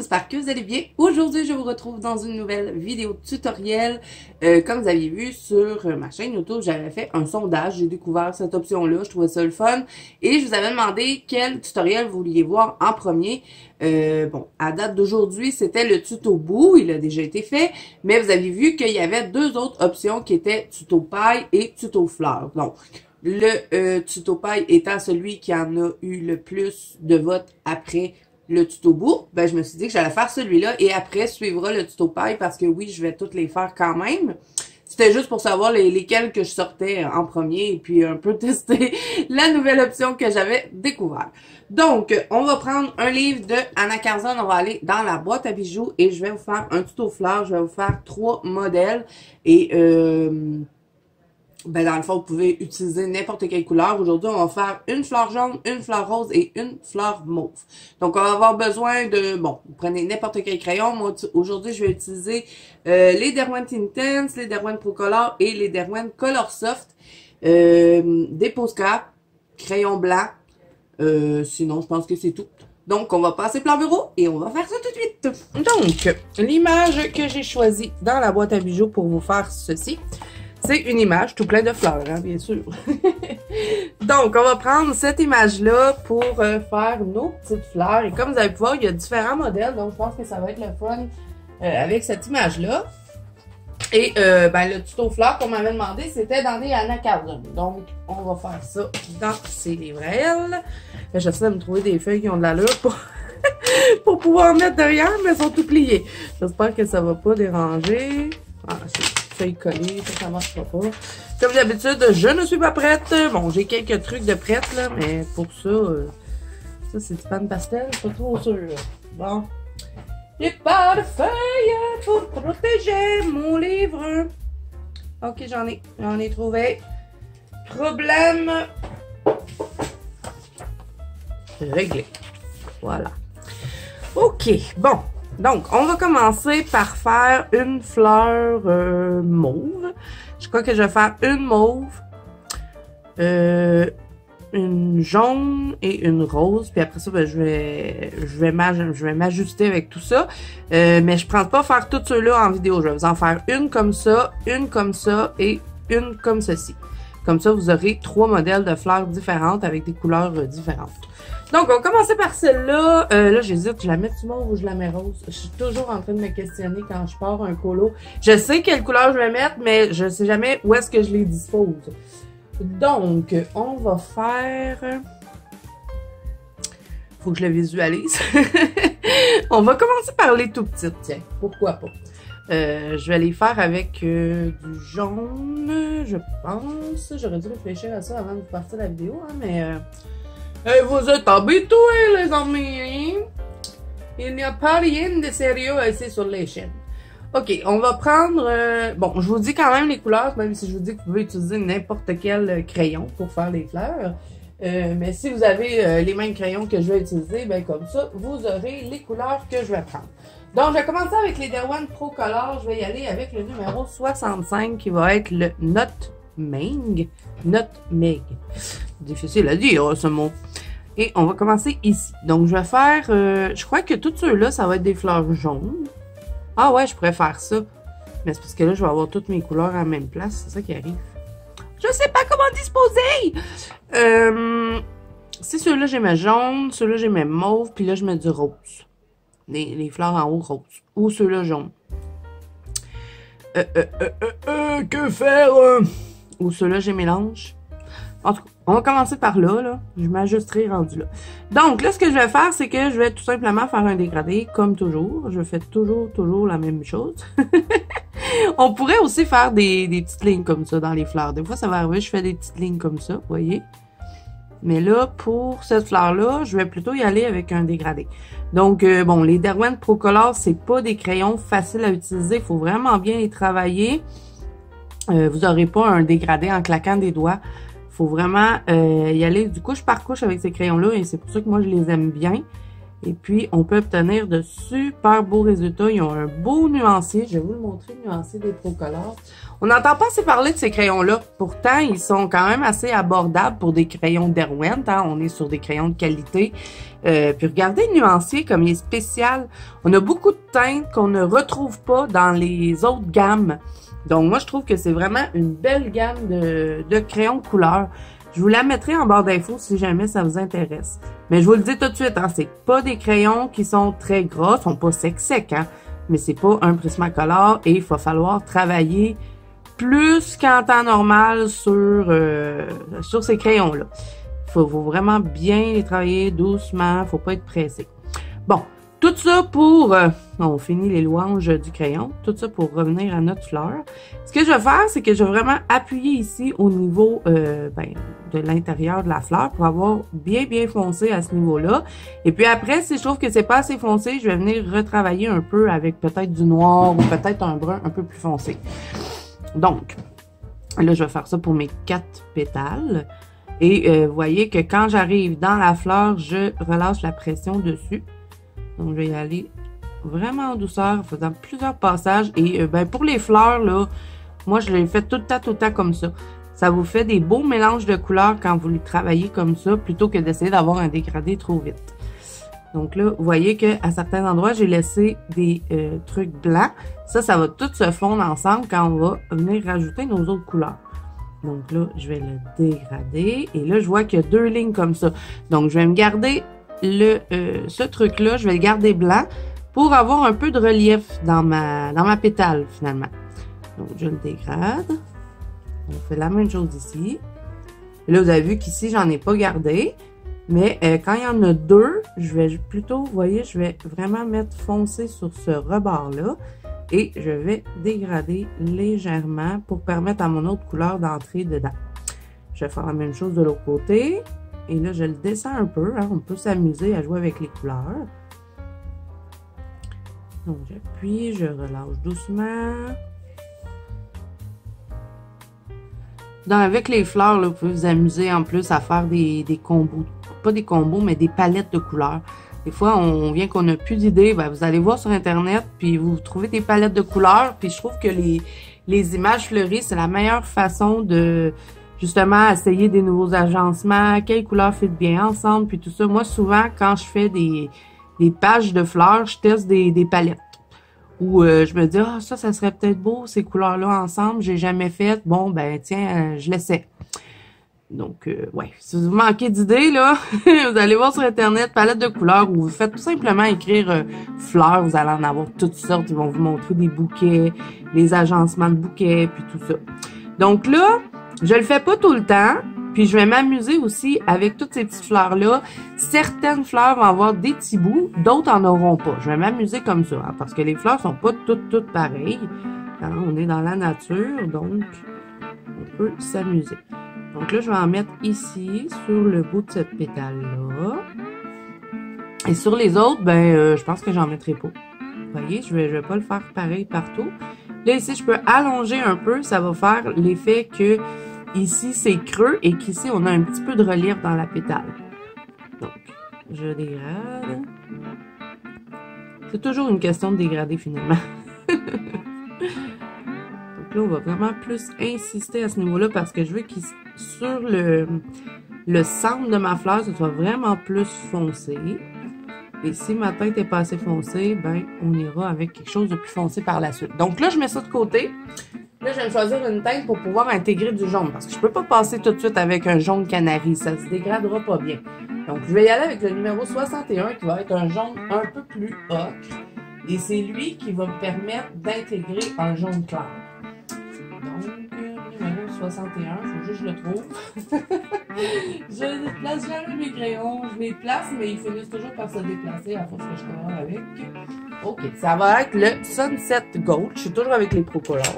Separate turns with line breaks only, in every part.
j'espère que vous allez bien. Aujourd'hui, je vous retrouve dans une nouvelle vidéo tutoriel. Comme vous aviez vu sur ma chaîne YouTube, j'avais fait un sondage, j'ai découvert cette option-là, je trouvais ça le fun. Et je vous avais demandé quel tutoriel vous vouliez voir en premier. Bon, à date d'aujourd'hui, c'était le tuto bout, il a déjà été fait, mais vous avez vu qu'il y avait deux autres options qui étaient tuto paille et tuto fleurs. Donc, le tuto paille étant celui qui en a eu le plus de votes après le tuto bout, ben je me suis dit que j'allais faire celui-là et après suivra le tuto paille parce que oui, je vais toutes les faire quand même. C'était juste pour savoir lesquels que je sortais en premier et puis un peu tester la nouvelle option que j'avais découvert. Donc, on va prendre un livre de Anna Carzon, on va aller dans la boîte à bijoux et je vais vous faire un tuto fleurs. Je vais vous faire 3 modèles et ben dans le fond, vous pouvez utiliser n'importe quelle couleur. Aujourd'hui, on va faire une fleur jaune, une fleur rose et une fleur mauve. Donc, on va avoir besoin de, bon, vous prenez n'importe quel crayon. Moi, aujourd'hui, je vais utiliser les Derwent Intense, les Derwent Pro Color et les Derwent Color Soft. Des Posca, crayon blanc. Sinon, je pense que c'est tout. Donc, on va passer plan bureau et on va faire ça tout de suite. Donc, l'image que j'ai choisie dans la boîte à bijoux pour vous faire ceci, c'est une image tout plein de fleurs, hein, bien sûr. Donc, on va prendre cette image-là pour faire nos petites fleurs. Et comme vous allez pouvoir, il y a différents modèles, donc je pense que ça va être le fun avec cette image-là. Et ben, le tuto fleurs qu'on m'avait demandé, c'était dans des Anna Carzon. Donc, on va faire ça dans ces livres à elle. J'essaie de me trouver des feuilles qui ont de l'allure pour pouvoir mettre derrière, mais elles sont tout pliées. J'espère que ça va pas déranger. Ah, feuilles collées, ça marchera pas. Comme d'habitude, je ne suis pas prête. Bon, j'ai quelques trucs de prête, là, mais pour ça, ça c'est du pan pastel, je suis pas trop sûre. Bon. J'ai pas de feuilles pour protéger mon livre. Ok, j'en ai trouvé. Problème réglé. Voilà. Ok, bon. Donc, on va commencer par faire une fleur mauve. Je crois que je vais faire une mauve, une jaune et une rose. Puis après ça, ben, je vais m'ajuster avec tout ça. Mais je ne pense pas faire tous ceux-là en vidéo. Je vais vous en faire une comme ça et une comme ceci. Comme ça, vous aurez 3 modèles de fleurs différentes avec des couleurs différentes. Donc, on va commencer par celle-là. Là, j'hésite, je la mets mauve ou je la mets rose. Je suis toujours en train de me questionner quand je pars un colo. Je sais quelle couleur je vais mettre, mais je ne sais jamais où est-ce que je les dispose. Donc, on va faire... Faut que je le visualise. On va commencer par les tout petites, tiens. Pourquoi pas? Je vais les faire avec du jaune, je pense. J'aurais dû réfléchir à ça avant de partir la vidéo, hein, mais... vous êtes habitués, les amis. Il n'y a pas rien de sérieux ici sur les chaînes. Ok, on va prendre... bon, je vous dis quand même les couleurs, même si je vous dis que vous pouvez utiliser n'importe quel crayon pour faire les fleurs. Mais si vous avez les mêmes crayons que je vais utiliser, ben comme ça, vous aurez les couleurs que je vais prendre. Donc, je vais commencer avec les Derwent Pro Color. Je vais y aller avec le numéro 65 qui va être le Nutmeg. Nutmeg. Difficile à dire, ce mot. Et on va commencer ici. Donc, je vais faire... je crois que tous ceux-là, ça va être des fleurs jaunes. Ah ouais, je pourrais faire ça. Mais c'est parce que là, je vais avoir toutes mes couleurs à la même place. C'est ça qui arrive. Je sais pas comment disposer! Si ceux-là, j'ai mes jaunes. Ceux-là, j'ai mes mauves. Puis là, je mets du rose. Les fleurs en haut rose. Ou ceux-là jaunes. Que faire? Ou ceux-là, j'ai mélange. En tout cas, on va commencer par là. Je m'ajusterai rendu là. Donc, là, ce que je vais faire, c'est que je vais tout simplement faire un dégradé, comme toujours. Je fais toujours la même chose. On pourrait aussi faire des petites lignes comme ça dans les fleurs. Des fois, ça va arriver, je fais des petites lignes comme ça, vous voyez. Mais là, pour cette fleur-là, je vais plutôt y aller avec un dégradé. Donc, bon, les Derwent Pro Color, c'est pas des crayons faciles à utiliser. Il faut vraiment bien les travailler. Vous n'aurez pas un dégradé en claquant des doigts. Il faut vraiment y aller du couche par couche avec ces crayons-là. Et c'est pour ça que moi, je les aime bien. Et puis, on peut obtenir de super beaux résultats. Ils ont un beau nuancier. Je vais vous le montrer, le nuancier des Procolor. On n'entend pas assez parler de ces crayons-là. Pourtant, ils sont quand même assez abordables pour des crayons Derwent. Hein? On est sur des crayons de qualité. Puis regardez le nuancier comme il est spécial. On a beaucoup de teintes qu'on ne retrouve pas dans les autres gammes. Donc, moi, je trouve que c'est vraiment une belle gamme de crayons de couleur. Je vous la mettrai en barre d'infos si jamais ça vous intéresse. Mais je vous le dis tout de suite, hein, c'est pas des crayons qui sont très gras, sont pas secs, hein, mais c'est pas un Prismacolor et il va falloir travailler plus qu'en temps normal sur ces crayons-là. Faut vraiment bien les travailler doucement, faut pas être pressé. Bon, tout ça pour... on finit les louanges du crayon. Tout ça pour revenir à notre fleur. Ce que je vais faire, c'est que je vais vraiment appuyer ici au niveau de l'intérieur de la fleur pour avoir bien foncé à ce niveau-là. Et puis après, si je trouve que c'est pas assez foncé, je vais venir retravailler un peu avec peut-être du noir ou peut-être un brun un peu plus foncé. Donc, là, je vais faire ça pour mes 4 pétales. Et vous voyez que quand j'arrive dans la fleur, je relâche la pression dessus. Donc, je vais y aller vraiment en douceur, en faisant plusieurs passages. Et pour les fleurs, là, moi, je les fais tout le temps comme ça. Ça vous fait des beaux mélanges de couleurs quand vous les travaillez comme ça, plutôt que d'essayer d'avoir un dégradé trop vite. Donc là, vous voyez qu'à certains endroits, j'ai laissé des trucs blancs. Ça va tout se fondre ensemble quand on va venir rajouter nos autres couleurs. Donc là, je vais le dégrader. Et là, je vois qu'il y a 2 lignes comme ça. Donc, je vais me garder ce truc-là, je vais le garder blanc pour avoir un peu de relief dans ma pétale, finalement. Donc, je le dégrade. On fait la même chose ici. Et là, vous avez vu qu'ici, j'en ai pas gardé. Mais quand il y en a 2, je vais plutôt, vous voyez, je vais vraiment mettre foncé sur ce rebord-là. Et je vais dégrader légèrement pour permettre à mon autre couleur d'entrer dedans. Je vais faire la même chose de l'autre côté. Et là, je le descends un peu. Hein, on peut s'amuser à jouer avec les couleurs. Donc, j'appuie, je relâche doucement. Avec les fleurs, là, vous pouvez vous amuser en plus à faire des combos. Pas des combos, mais des palettes de couleurs. Des fois, on vient qu'on n'a plus d'idées. Ben, vous allez voir sur Internet, puis vous trouvez des palettes de couleurs. Puis je trouve que les images fleuries, c'est la meilleure façon de... justement, essayer des nouveaux agencements, quelles couleurs fit bien ensemble, puis tout ça. Moi, souvent, quand je fais des pages de fleurs, je teste des palettes. Ou je me dis, ah, ça serait peut-être beau, ces couleurs-là ensemble, j'ai jamais fait. Bon, ben tiens, je l'essaie. Donc, ouais, si vous manquez d'idées, là, vous allez voir sur Internet, palette de couleurs, ou vous faites tout simplement écrire fleurs, vous allez en avoir toutes sortes, ils vont vous montrer des bouquets, les agencements de bouquets, puis tout ça. Donc là, je le fais pas tout le temps, puis je vais m'amuser aussi avec toutes ces petites fleurs-là. Certaines fleurs vont avoir des petits bouts, d'autres en auront pas. Je vais m'amuser comme ça, hein, parce que les fleurs sont pas toutes pareilles. Hein, on est dans la nature, donc on peut s'amuser. Donc là, je vais en mettre ici, sur le bout de cette pétale-là. Et sur les autres, je pense que j'en mettrai pas. Vous voyez, je vais pas le faire pareil partout. Là, ici, je peux allonger un peu. Ça va faire l'effet que ici, c'est creux et qu'ici, on a un petit peu de relief dans la pétale. Donc, je dégrade. C'est toujours une question de dégrader, finalement. Donc là, on va vraiment plus insister à ce niveau-là parce que je veux qu'il sur le centre de ma fleur, ça soit vraiment plus foncé. Et si ma teinte n'est pas assez foncée, on ira avec quelque chose de plus foncé par la suite. Donc là, je mets ça de côté. Là, je vais choisir une teinte pour pouvoir intégrer du jaune. Parce que je peux pas passer tout de suite avec un jaune canari. Ça se dégradera pas bien. Donc, je vais y aller avec le numéro 61 qui va être un jaune un peu plus ocre. Et c'est lui qui va me permettre d'intégrer un jaune clair. Donc, numéro 61, il faut juste que je le trouve. Je ne place jamais mes crayons. Je les place, mais ils finissent toujours par se déplacer à force que je travaille avec. OK, ça va être le Sunset Gold. Je suis toujours avec les Procolor.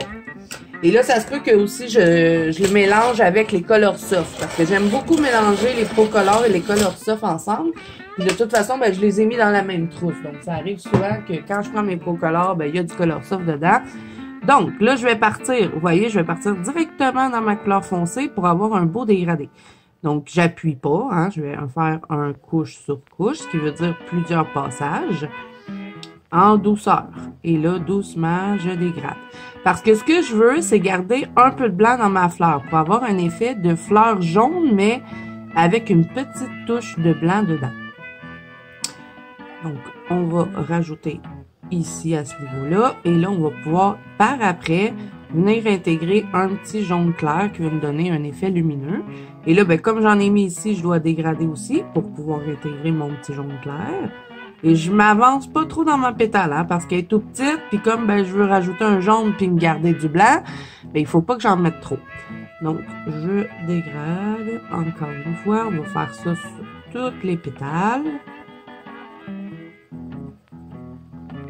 Et là, ça se peut que aussi je le mélange avec les Color Soft. Parce que j'aime beaucoup mélanger les Procolor et les Color Soft ensemble. Puis de toute façon, je les ai mis dans la même trousse. Donc, ça arrive souvent que quand je prends mes Procolor, il y a du Color Soft dedans. Donc, là, je vais partir, vous voyez, je vais partir directement dans ma couleur foncée pour avoir un beau dégradé. Donc, j'appuie pas, hein, je vais en faire un couche sur couche, ce qui veut dire plusieurs passages en douceur. Et là, doucement, je dégrade. Parce que ce que je veux, c'est garder un peu de blanc dans ma fleur pour avoir un effet de fleur jaune, mais avec une petite touche de blanc dedans. Donc, on va rajouter ici à ce niveau-là. Et là, on va pouvoir, par après, venir intégrer un petit jaune clair qui va me donner un effet lumineux. Et là, ben, comme j'en ai mis ici, je dois dégrader aussi pour pouvoir intégrer mon petit jaune clair. Et je m'avance pas trop dans ma pétale, hein, parce qu'elle est tout petite, puis comme ben, je veux rajouter un jaune puis me garder du blanc, ben, il faut pas que j'en mette trop. Donc, je dégrade encore une fois. On va faire ça sur toutes les pétales.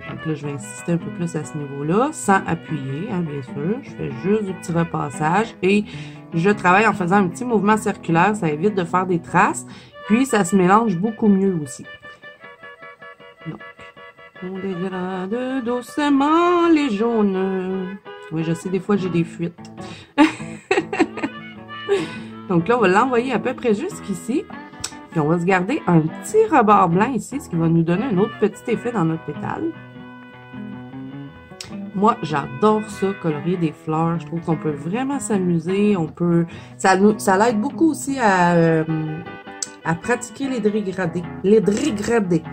Donc là, je vais insister un peu plus à ce niveau-là, sans appuyer, hein, bien sûr. Je fais juste du petit repassage et je travaille en faisant un petit mouvement circulaire. Ça évite de faire des traces, puis ça se mélange beaucoup mieux aussi. Donc, on dégrade doucement les jaunes. Oui, je sais, des fois, j'ai des fuites. Donc là, on va l'envoyer à peu près jusqu'ici. Puis on va se garder un petit rebord blanc ici, ce qui va nous donner un autre petit effet dans notre pétale. Moi, j'adore ça, colorier des fleurs. Je trouve qu'on peut vraiment s'amuser. On peut, ça l'aide beaucoup aussi à pratiquer les dégradés. Les dégradés.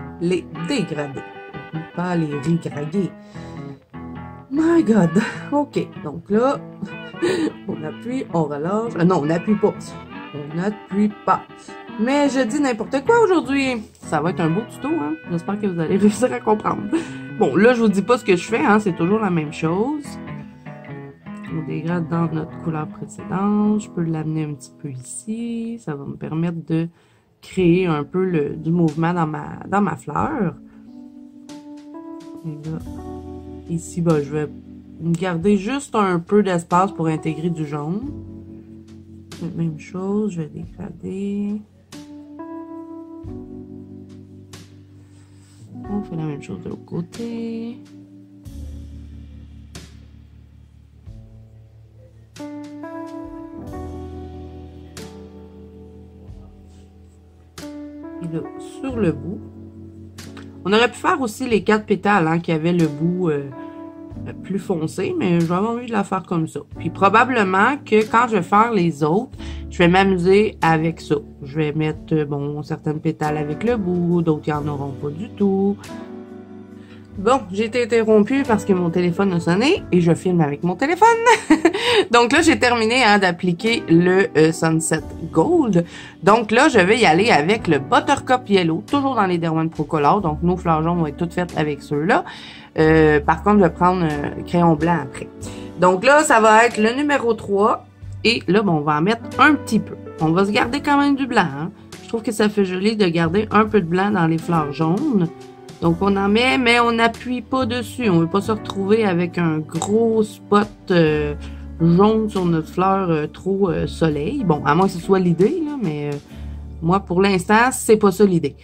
Pas les rigraguer. My God. OK. Donc là, on appuie, on relâche. Non, on n'appuie pas. On n'appuie pas. Mais je dis n'importe quoi aujourd'hui. Ça va être un beau tuto, hein. J'espère que vous allez réussir à comprendre. Bon, là, je vous dis pas ce que je fais, hein. C'est toujours la même chose. On dégrade dans notre couleur précédente. Je peux l'amener un petit peu ici. Ça va me permettre de créer un peu du mouvement dans ma fleur. Et là, ici, ben, je vais garder juste un peu d'espace pour intégrer du jaune. Même chose, je vais dégrader. On fait la même chose de l'autre côté. Et là, sur le bout, on aurait pu faire aussi les 4 pétales, hein, qui avaient le bout plus foncé, mais j'ai envie de la faire comme ça. Puis probablement que quand je vais faire les autres, je vais m'amuser avec ça. Je vais mettre, bon, certaines pétales avec le bout, d'autres, ils n'en auront pas du tout. Bon, j'ai été interrompue parce que mon téléphone a sonné et je filme avec mon téléphone. Donc là, j'ai terminé, hein, d'appliquer le Sunset Gold. Donc là, je vais y aller avec le Buttercup Yellow, toujours dans les Derwent Pro Color. Donc nos fleurs jaunes vont être toutes faites avec ceux-là. Par contre, je vais prendre crayon blanc après. Donc là, ça va être le numéro 3. Et là, bon, on va en mettre un petit peu. On va se garder quand même du blanc, hein. Je trouve que ça fait joli de garder un peu de blanc dans les fleurs jaunes. Donc, on en met, mais on n'appuie pas dessus. On ne veut pas se retrouver avec un gros spot jaune sur notre fleur trop soleil. Bon, à moins que ce soit l'idée, là, mais moi, pour l'instant, c'est pas ça l'idée.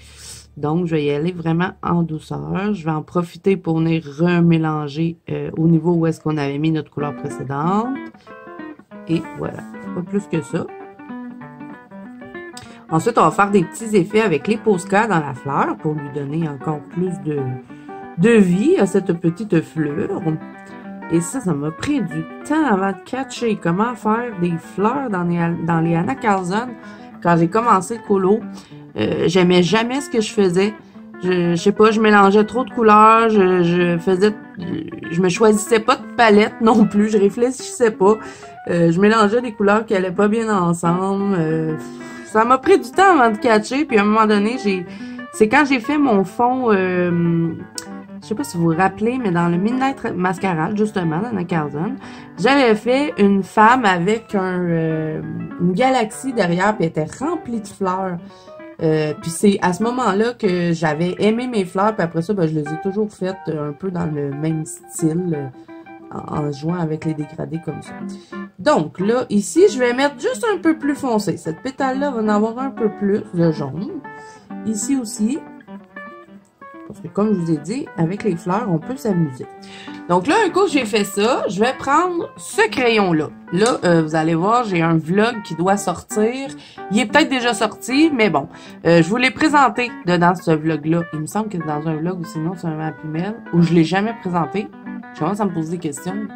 Donc, je vais y aller vraiment en douceur. Je vais en profiter pour venir remélanger au niveau où est-ce qu'on avait mis notre couleur précédente. Et voilà, pas plus que ça. Ensuite, on va faire des petits effets avec les Posca dans la fleur pour lui donner encore plus de vie à cette petite fleur. Et ça m'a pris du temps avant de catcher comment faire des fleurs dans les Anna Carlson. Quand j'ai commencé le colo, j'aimais jamais ce que je faisais. Je sais pas, je mélangeais trop de couleurs, je me choisissais pas de palette non plus, je réfléchissais pas. Je mélangeais des couleurs qui allaient pas bien ensemble. Ça m'a pris du temps avant de catcher, puis à un moment donné, c'est quand j'ai fait mon fond, je sais pas si vous vous rappelez, mais dans le Midnight Masquerade, justement, dans la Carlson, j'avais fait une femme avec une galaxie derrière, puis elle était remplie de fleurs. Puis c'est à ce moment-là que j'avais aimé mes fleurs, puis après ça, ben, je les ai toujours faites un peu dans le même style, en jouant avec les dégradés comme ça. Donc là, ici, je vais mettre juste un peu plus foncé. Cette pétale-là va en avoir un peu plus de jaune. Ici aussi, parce que comme je vous ai dit, avec les fleurs, on peut s'amuser. Donc là, un coup que j'ai fait ça, je vais prendre ce crayon-là. Là, vous allez voir, j'ai un vlog qui doit sortir. Il est peut-être déjà sorti, mais bon. Je vous l'ai présenté dans ce vlog-là. Il me semble que c'est dans un vlog ou sinon c'est un map-email où je l'ai jamais présenté. Je commence à me poser des questions.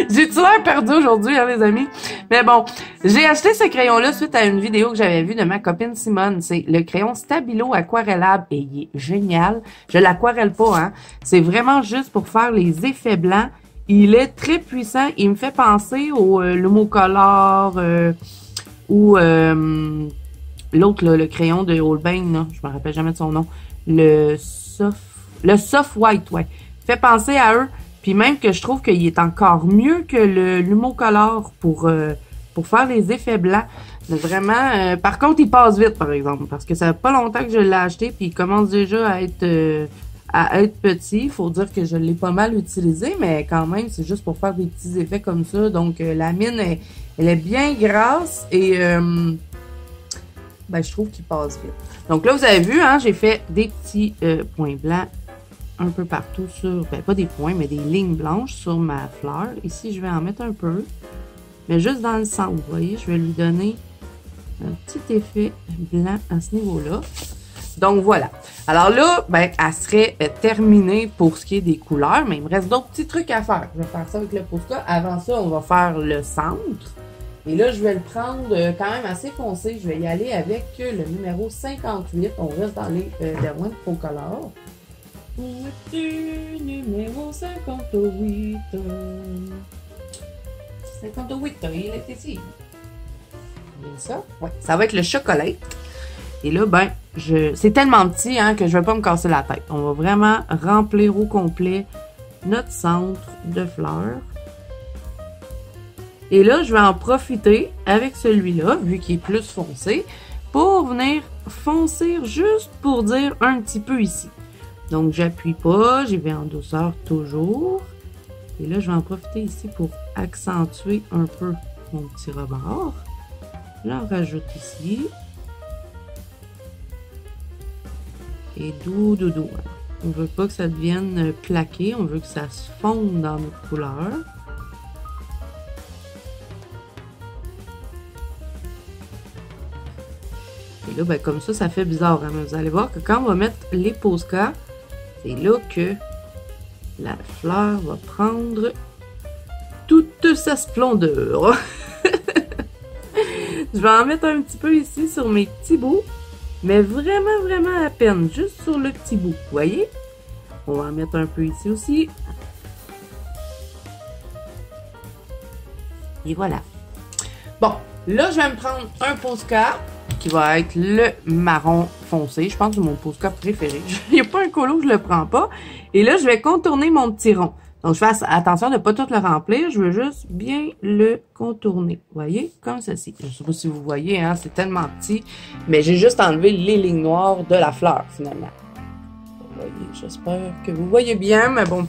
J'ai tout l'air perdu aujourd'hui, hein, les amis. Mais bon, j'ai acheté ce crayon-là suite à une vidéo que j'avais vue de ma copine Simone. C'est le crayon Stabilo aquarellable et il est génial. Je l'aquarelle pas, hein. C'est vraiment juste pour faire les effets blancs. Il est très puissant. Il me fait penser au Lumocolor ou l'autre, le crayon de Holbein, là. Je me rappelle jamais de son nom. Le Soft White, ouais. Il fait penser à eux. Puis même que je trouve qu'il est encore mieux que le Lumocolor pour faire les effets blancs. Mais vraiment, par contre, il passe vite, par exemple. Parce que ça fait pas longtemps que je l'ai acheté, puis il commence déjà à être petit. Il faut dire que je l'ai pas mal utilisé, mais quand même, c'est juste pour faire des petits effets comme ça. Donc, la mine, elle est bien grasse et ben, je trouve qu'il passe vite. Donc là, vous avez vu, hein, j'ai fait des petits points blancs un peu partout sur, ben pas des points, mais des lignes blanches sur ma fleur. Ici, je vais en mettre un peu, mais juste dans le centre, vous voyez, je vais lui donner un petit effet blanc à ce niveau-là. Donc, voilà. Alors là, ben, elle serait terminée pour ce qui est des couleurs, mais il me reste d'autres petits trucs à faire. Je vais faire ça avec le Posca. Avant ça, on va faire le centre. Et là, je vais le prendre quand même assez foncé. Je vais y aller avec le numéro 58. On reste dans les Derwent Pro Color. Numéro 58. 58, il est ici. Ça? Ouais, ça va être le chocolat. Et là, ben, c'est tellement petit hein, que je ne vais pas me casser la tête. On va vraiment remplir au complet notre centre de fleurs. Et là, je vais en profiter avec celui-là, vu qu'il est plus foncé, pour venir foncer juste pour dire un petit peu ici. Donc, j'appuie pas, j'y vais en douceur toujours. Et là, je vais en profiter ici pour accentuer un peu mon petit rebord. J'en rajoute ici. Et doux. On veut pas que ça devienne plaqué, on veut que ça se fonde dans notre couleur. Et là, ben, comme ça fait bizarre. Hein? Vous allez voir que quand on va mettre les Posca, c'est là que la fleur va prendre toute sa splendeur. Je vais en mettre un petit peu ici sur mes petits bouts, mais vraiment à peine, juste sur le petit bout. Vous voyez? On va en mettre un peu ici aussi. Et voilà. Bon, là, je vais me prendre un Posca qui va être le marron foncé. Je pense que c'est mon Posca préféré. Il n'y a pas un colo que je le prends pas. Et là, je vais contourner mon petit rond. Donc, je fais attention de ne pas tout le remplir. Je veux juste bien le contourner. Vous voyez? Comme ceci. Je ne sais pas si vous voyez, hein, c'est tellement petit. Mais j'ai juste enlevé les lignes noires de la fleur, finalement. Vous voyez, j'espère que vous voyez bien, mais bon,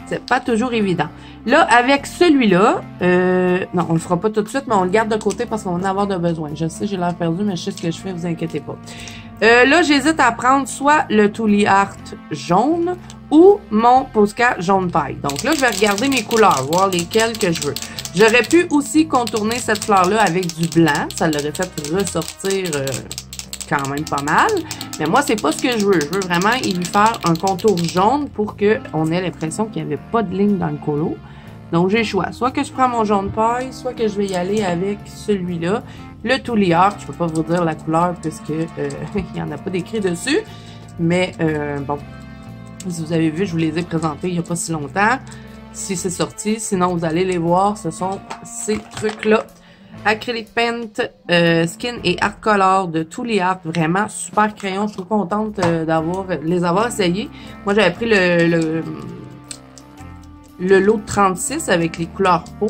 c'est pas toujours évident. Là, avec celui-là, non, on le fera pas tout de suite, mais on le garde de côté parce qu'on va en avoir de besoin. Je sais, j'ai l'air perdu, mais je sais ce que je fais, vous inquiétez pas. Là, j'hésite à prendre soit le Tooly Art jaune ou mon Posca jaune paille. Donc là, je vais regarder mes couleurs, voir lesquelles que je veux. J'aurais pu aussi contourner cette fleur-là avec du blanc. Ça l'aurait fait ressortir quand même pas mal. Mais moi, c'est pas ce que je veux. Je veux vraiment y faire un contour jaune pour qu'on ait l'impression qu'il n'y avait pas de ligne dans le colo. Donc, j'ai le choix. Soit que je prends mon jaune paille, soit que je vais y aller avec celui-là. Le Tooly Art, je peux pas vous dire la couleur puisque il n'y en a pas d'écrit dessus. Mais bon, si vous avez vu, je vous les ai présentés il n'y a pas si longtemps. Si c'est sorti, sinon vous allez les voir. Ce sont ces trucs-là. Acrylic Paint, Skin et Art Color de Tooly Art. Vraiment super crayon. Je suis trop contente de les avoir essayés. Moi, j'avais pris le lot de 36 avec les couleurs peau.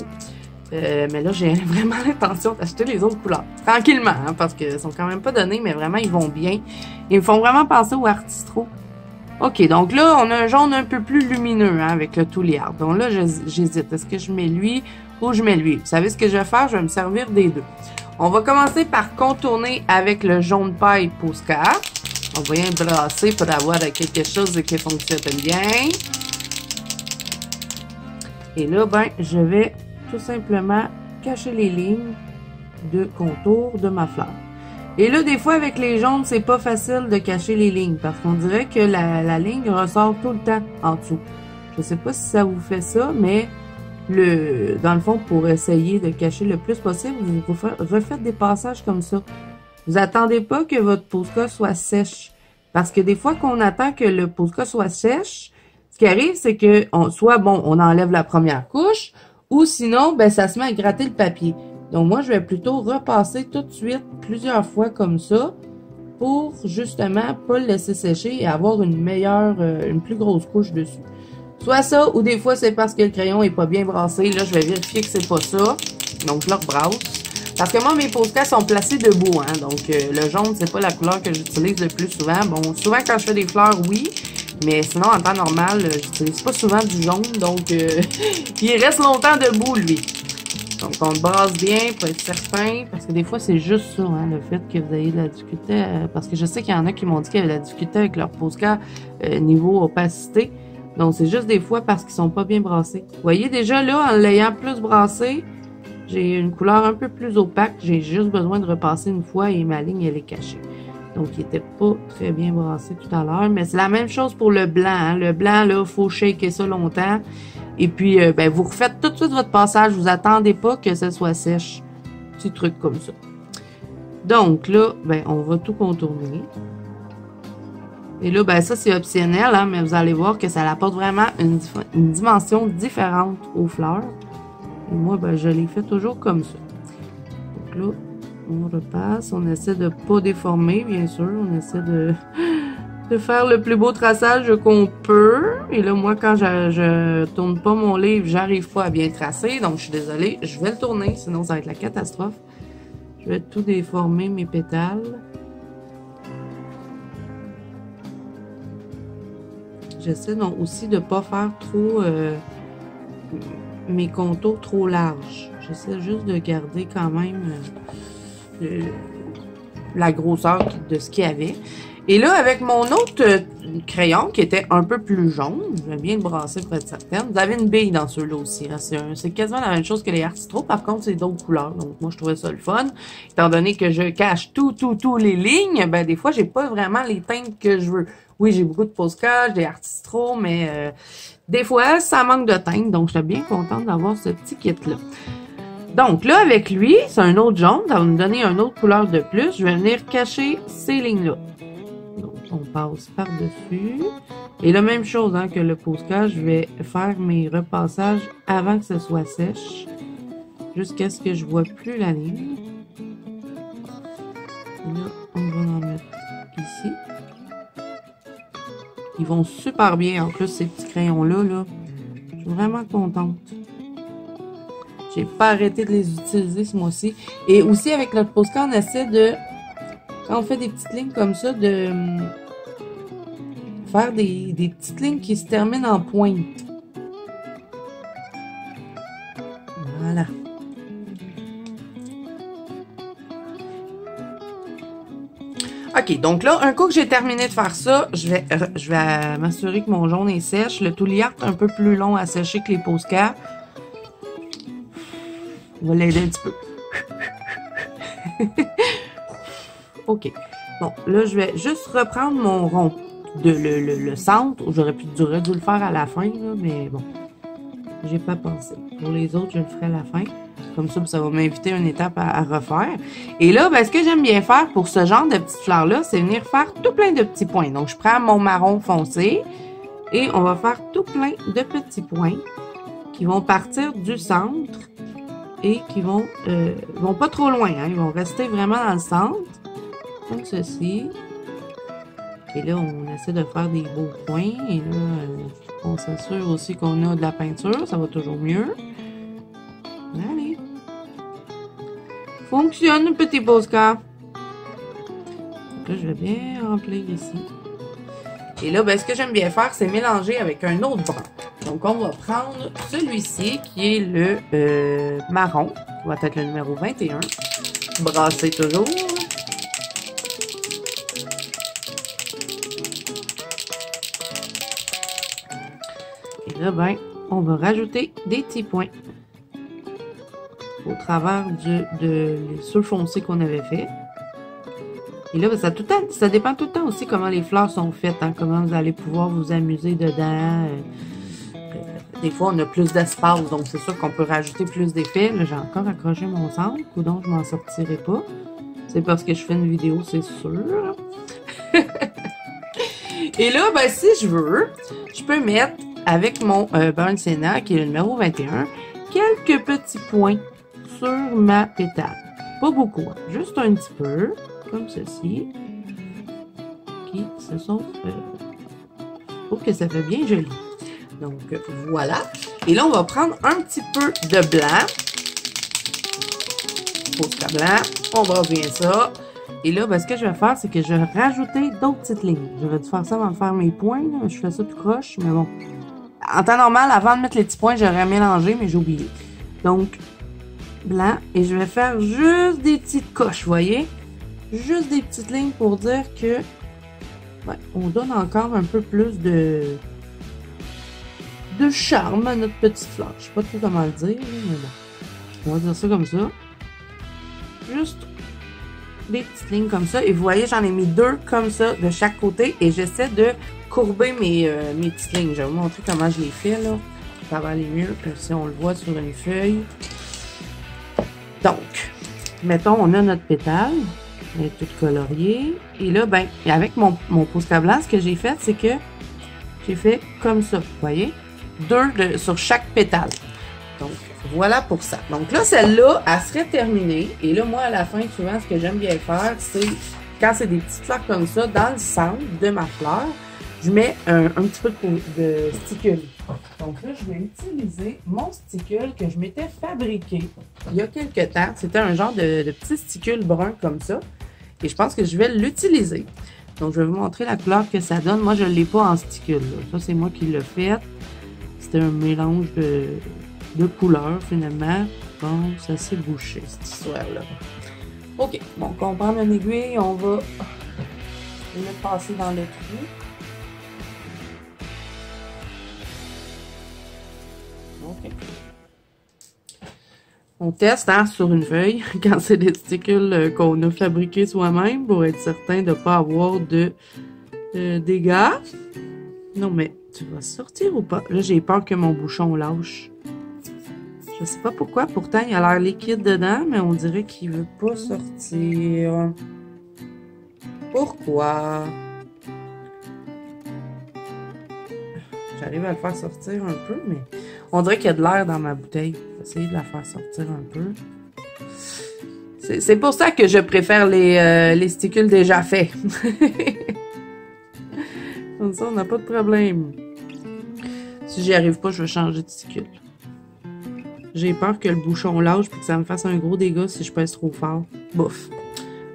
Mais là, j'ai vraiment l'intention d'acheter les autres couleurs. Tranquillement, hein, parce qu'ils sont quand même pas donnés, mais vraiment, ils vont bien. Ils me font vraiment penser au Artistro. OK, donc là, on a un jaune un peu plus lumineux hein, avec le Tooly Art. Donc là, j'hésite. Est-ce que je mets lui ou je mets lui? Vous savez ce que je vais faire? Je vais me servir des deux. On va commencer par contourner avec le jaune paille Posca. On va bien brasser pour avoir quelque chose qui fonctionne bien. Et là, ben, je vais tout simplement cacher les lignes de contour de ma fleur. Et là, des fois, avec les jaunes, c'est pas facile de cacher les lignes parce qu'on dirait que la ligne ressort tout le temps en dessous. Je sais pas si ça vous fait ça, mais dans le fond, pour essayer de cacher le plus possible, vous refaites des passages comme ça. Vous attendez pas que votre Posca soit sèche. Parce que des fois qu'on attend que le Posca soit sèche, ce qui arrive, c'est que soit bon, on enlève la première couche, ou sinon, ben ça se met à gratter le papier. Donc moi, je vais plutôt repasser tout de suite plusieurs fois comme ça pour justement pas le laisser sécher et avoir une plus grosse couche dessus. Soit ça, ou des fois, c'est parce que le crayon est pas bien brassé. Là, je vais vérifier que c'est pas ça. Donc, je le rebrasse. Parce que moi, mes Posca sont placés debout, hein. Donc, le jaune, c'est pas la couleur que j'utilise le plus souvent. Bon, souvent, quand je fais des fleurs, oui. Mais sinon, en temps normal, j'utilise pas souvent du jaune. Donc, il reste longtemps debout, lui. Donc, on le brasse bien pour être certain. Parce que des fois, c'est juste ça, hein, le fait que vous ayez de la difficulté. Parce que je sais qu'il y en a qui m'ont dit qu'il y avait de la difficulté avec leur Posca niveau opacité. Donc, c'est juste des fois parce qu'ils sont pas bien brassés. Vous voyez, déjà, là, en l'ayant plus brassé, j'ai une couleur un peu plus opaque. J'ai juste besoin de repasser une fois et ma ligne, elle est cachée. Donc, il était pas très bien brassé tout à l'heure. Mais c'est la même chose pour le blanc, hein. Le blanc, là, faut shaker ça longtemps. Et puis, ben, vous refaites tout de suite votre passage. Vous attendez pas que ça soit sèche. Petit truc comme ça. Donc, là, ben, on va tout contourner. Et là, ben ça, c'est optionnel, hein, mais vous allez voir que ça apporte vraiment une dimension différente aux fleurs. Et moi, ben, je les fais toujours comme ça. Donc là, on repasse. On essaie de pas déformer, bien sûr. On essaie de faire le plus beau traçage qu'on peut. Et là, moi, quand je tourne pas mon livre, j'arrive pas à bien tracer. Donc, je suis désolée. Je vais le tourner, sinon ça va être la catastrophe. Je vais tout déformer mes pétales. J'essaie donc aussi de ne pas faire trop mes contours trop larges. J'essaie juste de garder quand même la grosseur de ce qu'il y avait. Et là, avec mon autre crayon qui était un peu plus jaune, je vais bien le brasser pour être certaine. Vous avez une bille dans ceux-là aussi. Hein. C'est quasiment la même chose que les Artistro. Par contre, c'est d'autres couleurs. Donc, moi, je trouvais ça le fun. Étant donné que je cache tout les lignes, ben des fois, j'ai pas vraiment les teintes que je veux. Oui, j'ai beaucoup de Posca, des Artistro, mais des fois, ça manque de teinte. Donc, je suis bien contente d'avoir ce petit kit-là. Donc, là, avec lui, c'est un autre jaune. Ça va me donner une autre couleur de plus. Je vais venir cacher ces lignes-là. Donc, on passe par-dessus. Et la même chose hein, que le Posca, je vais faire mes repassages avant que ce soit sèche. Jusqu'à ce que je ne vois plus la ligne. Et là, on va en mettre ici. Ils vont super bien, en plus, ces petits crayons-là. Là. Je suis vraiment contente. J'ai pas arrêté de les utiliser ce mois-ci. Et aussi, avec notre Posca, on essaie de... Quand on fait des petites lignes comme ça, de faire des petites lignes qui se terminent en pointe. Voilà. OK, donc là, un coup que j'ai terminé de faire ça, je vais m'assurer que mon jaune est sèche. Le Touliart est un peu plus long à sécher que les Posca. On va l'aider un petit peu. OK. Bon, là, je vais juste reprendre mon rond de le centre. J'aurais dû le faire à la fin, là, mais bon. J'ai pas pensé. Pour les autres, je le ferai à la fin. Comme ça va m'inviter une étape à refaire. Et là, ben, ce que j'aime bien faire pour ce genre de petites fleurs-là, c'est venir faire tout plein de petits points. Donc, je prends mon marron foncé et on va faire tout plein de petits points qui vont partir du centre et qui vont pas trop loin. Hein, ils vont rester vraiment dans le centre. Comme ceci. Et là, on essaie de faire des beaux points. Et là, on s'assure aussi qu'on a de la peinture. Ça va toujours mieux. Allez. Fonctionne, petit Posca. Donc là, je vais bien remplir ici. Et là, ben, ce que j'aime bien faire, c'est mélanger avec un autre brun. Donc, on va prendre celui-ci, qui est le marron. Ça va être le numéro 21. Brasser toujours. Et là, ben,
on va rajouter des petits points au travers de ceux foncés qu'on avait fait. Et là, ben, ça dépend tout le temps aussi comment les fleurs sont faites, hein, comment vous allez pouvoir vous amuser dedans. Des fois, on a plus d'espace, donc c'est sûr qu'on peut rajouter plus d'effets. Là, j'ai encore accroché mon centre, donc je m'en sortirai pas. C'est parce que je fais une vidéo, c'est sûr. Et là, ben, si je veux, je peux mettre avec mon Burnt Sienna, qui est le numéro 21, quelques petits points sur ma pétale. Pas beaucoup, hein, juste un petit peu, comme ceci. Qui se sont... je trouve que ça fait bien joli. Donc, voilà. Et là, on va prendre un petit peu de blanc. Posca blanc. On brasse bien ça. Et là, ben, ce que je vais faire, c'est que je vais rajouter d'autres petites lignes. Je vais faire ça avant de faire mes points. Là. Je fais ça tout croche, mais bon. En temps normal, avant de mettre les petits points, j'aurais mélangé, mais j'ai oublié. Donc, blanc. Et je vais faire juste des petites coches, vous voyez? Juste des petites lignes pour dire que... ouais, on donne encore un peu plus de charme à notre petite fleur. Je sais pas trop comment le dire, mais bon. On va dire ça comme ça. Juste des petites lignes comme ça. Et vous voyez, j'en ai mis deux comme ça de chaque côté. Et j'essaie de courber mes petites lignes. Je vais vous montrer comment je les fais, là. Ça va aller mieux que si on le voit sur une feuille. Donc, mettons, on a notre pétale. Elle est toute coloriée. Et là, ben, avec mon Posca blanc, ce que j'ai fait, c'est que j'ai fait comme ça. Vous voyez? Deux sur chaque pétale. Donc, voilà pour ça. Donc là, celle-là, elle serait terminée. Et là, moi, à la fin, souvent, ce que j'aime bien faire, c'est, quand c'est des petites fleurs comme ça, dans le centre de ma fleur, je mets un petit peu de sticule. Donc là, je vais utiliser mon sticule que je m'étais fabriqué il y a quelques temps. C'était un genre de petit sticule brun comme ça. Et je pense que je vais l'utiliser. Donc, je vais vous montrer la couleur que ça donne. Moi, je ne l'ai pas en sticule. Là. Ça, c'est moi qui l'ai fait. C'était un mélange de couleurs, finalement. Bon, ça s'est bouché, cette histoire-là. OK. Donc, on prend une aiguille. On va le passer dans le trou. OK. On teste hein, sur une feuille quand c'est des sticules qu'on a fabriqués soi-même pour être certain de ne pas avoir de dégâts. Non, mais tu vas sortir ou pas? Là, j'ai peur que mon bouchon lâche. Je sais pas pourquoi. Pourtant, il a l'air liquide dedans, mais on dirait qu'il veut pas sortir. Pourquoi? J'arrive à le faire sortir un peu, mais on dirait qu'il y a de l'air dans ma bouteille. Je vais essayer de la faire sortir un peu. C'est pour ça que je préfère les sticules déjà faits. Comme ça, on n'a pas de problème. Si j'y arrive pas, je vais changer de sticule. J'ai peur que le bouchon lâche et que ça me fasse un gros dégât si je pèse trop fort. Bouf.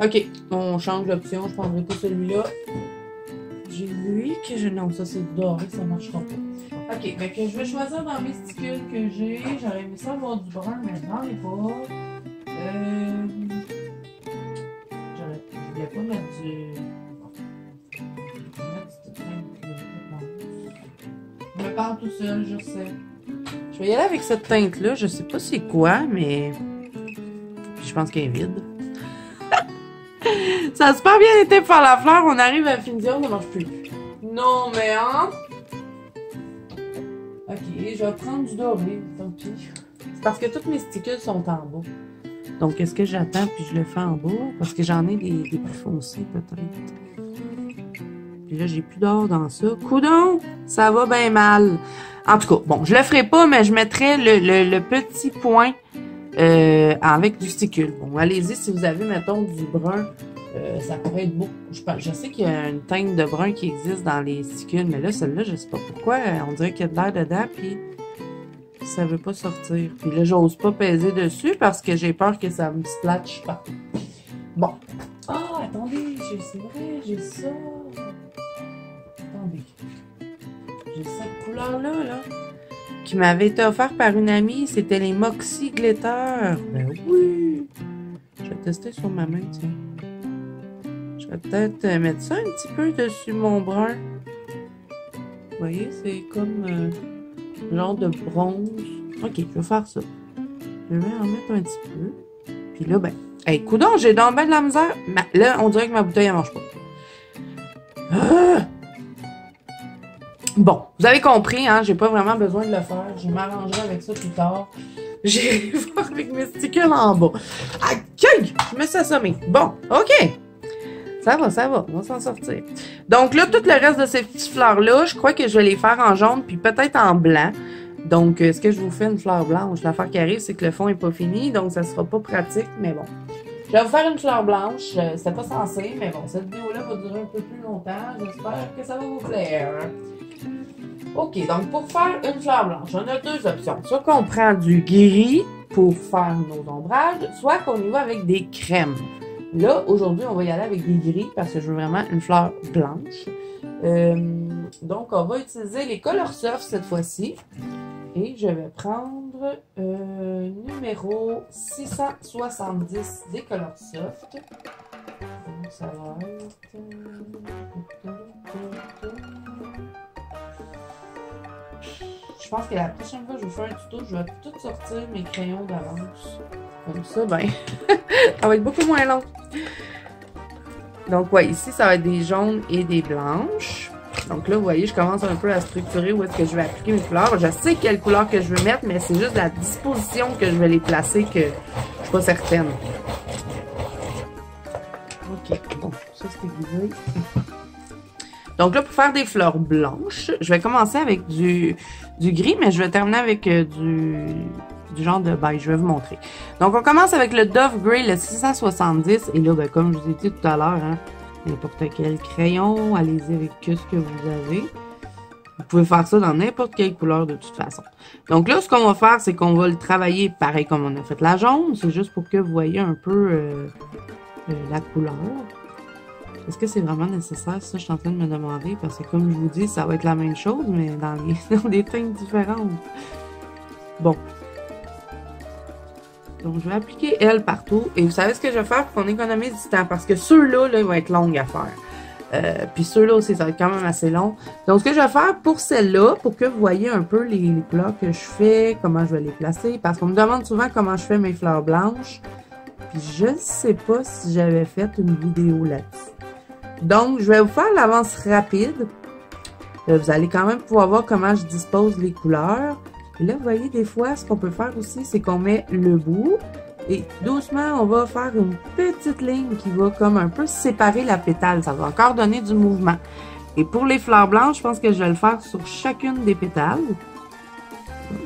OK, on change l'option. Je prendrai pas celui-là. J'ai lui que je... Non, ça c'est doré, ça marchera pas. OK, fait que je vais choisir dans mes sticules que j'ai. J'aurais aimé ça avoir du brun, mais j'en ai pas. Je voulais pas mettre du... Je me parle tout seul, je sais. Je vais y aller avec cette teinte-là. Je sais pas c'est quoi, mais... Puis je pense qu'elle est vide. Ça a super bien été pour faire la fleur. On arrive à la finition, ça marche plus. Non, mais hein? Ok, je vais prendre du doré, tant pis. C'est parce que toutes mes sticules sont en bas. Donc, est-ce que j'attends puis je le fais en bas? Parce que j'en ai des plus foncés, peut-être. Puis là, j'ai plus d'or dans ça. Coudon, ça va bien mal. En tout cas, bon, je le ferai pas, mais je mettrai le petit point avec du sticule. Bon, allez-y si vous avez, mettons, du brun. Ça pourrait être beau. Je sais qu'il y a une teinte de brun qui existe dans les sticules, mais là, celle-là, je sais pas pourquoi. On dirait qu'il y a de l'air dedans, puis ça veut pas sortir. Puis là, j'ose pas peser dessus parce que j'ai peur que ça me splatche pas. Bon. Ah, attendez, c'est vrai, j'ai ça. Attendez. J'ai cette couleur-là, là, qui m'avait été offerte par une amie. C'était les Moxie Glitter. Ben oui. Je vais tester sur ma main, tiens. Je vais peut-être mettre ça un petit peu dessus mon brun. Vous voyez, c'est comme genre de bronze. Ok, je vais faire ça. Je vais en mettre un petit peu. Puis là, ben, hey, coudonc, j'ai donc ben de la misère. Là, on dirait que ma bouteille, elle marche pas. Ah! Bon, vous avez compris, hein, j'ai pas vraiment besoin de le faire. Je m'arrangerai avec ça plus tard. J'irai voir avec mes stickers en bas. Aïe! Je me suis assommée. Bon, ok. Ça va, on va s'en sortir. Donc là, tout le reste de ces petites fleurs-là, je crois que je vais les faire en jaune, puis peut-être en blanc. Donc, est-ce que je vous fais une fleur blanche? L'affaire qui arrive, c'est que le fond n'est pas fini, donc ça sera pas pratique, mais bon. Je vais vous faire une fleur blanche. C'était pas censé, mais bon, cette vidéo-là va durer un peu plus longtemps. J'espère que ça va vous plaire. OK, donc pour faire une fleur blanche, on a deux options. Soit qu'on prend du gris pour faire nos ombrages, soit qu'on y va avec des crèmes. Là, aujourd'hui, on va y aller avec des gris parce que je veux vraiment une fleur blanche. Donc, on va utiliser les Color Soft cette fois-ci. Et je vais prendre numéro 670 des Color Soft. Donc, ça va être... Je pense que la prochaine fois que je vais faire un tuto, je vais tout sortir mes crayons d'avance. Comme ça, ben, ça va être beaucoup moins long. Donc, ouais, ici, ça va être des jaunes et des blanches. Donc là, vous voyez, je commence un peu à structurer où est-ce que je vais appliquer mes couleurs. Je sais quelle couleur que je veux mettre, mais c'est juste la disposition que je vais les placer que je suis pas certaine. OK, bon, ça c'est grisé. Donc là, pour faire des fleurs blanches, je vais commencer avec du gris, mais je vais terminer avec du genre de beige. Je vais vous montrer. Donc, on commence avec le Dove Grey, le 670. Et là, ben, comme je vous ai dit tout à l'heure, hein, n'importe quel crayon, allez-y avec ce que vous avez. Vous pouvez faire ça dans n'importe quelle couleur de toute façon. Donc là, ce qu'on va faire, c'est qu'on va le travailler pareil comme on a fait la jaune. C'est juste pour que vous voyez un peu la couleur. Est-ce que c'est vraiment nécessaire? Ça, je suis en train de me demander. Parce que comme je vous dis, ça va être la même chose, mais dans des teintes différentes. Bon. Donc, je vais appliquer elle partout. Et vous savez ce que je vais faire pour qu'on économise du temps? Parce que ceux-là, là, ils vont être longs à faire. Puis ceux-là aussi, ça va être quand même assez long. Donc, ce que je vais faire pour celle-là, pour que vous voyez un peu les couleurs que je fais, comment je vais les placer. Parce qu'on me demande souvent comment je fais mes fleurs blanches. Puis je ne sais pas si j'avais fait une vidéo là-dessus. Donc, je vais vous faire l'avance rapide. Vous allez quand même pouvoir voir comment je dispose les couleurs. Et là, vous voyez, des fois, ce qu'on peut faire aussi, c'est qu'on met le bout. Et doucement, on va faire une petite ligne qui va comme un peu séparer la pétale. Ça va encore donner du mouvement. Et pour les fleurs blanches, je pense que je vais le faire sur chacune des pétales.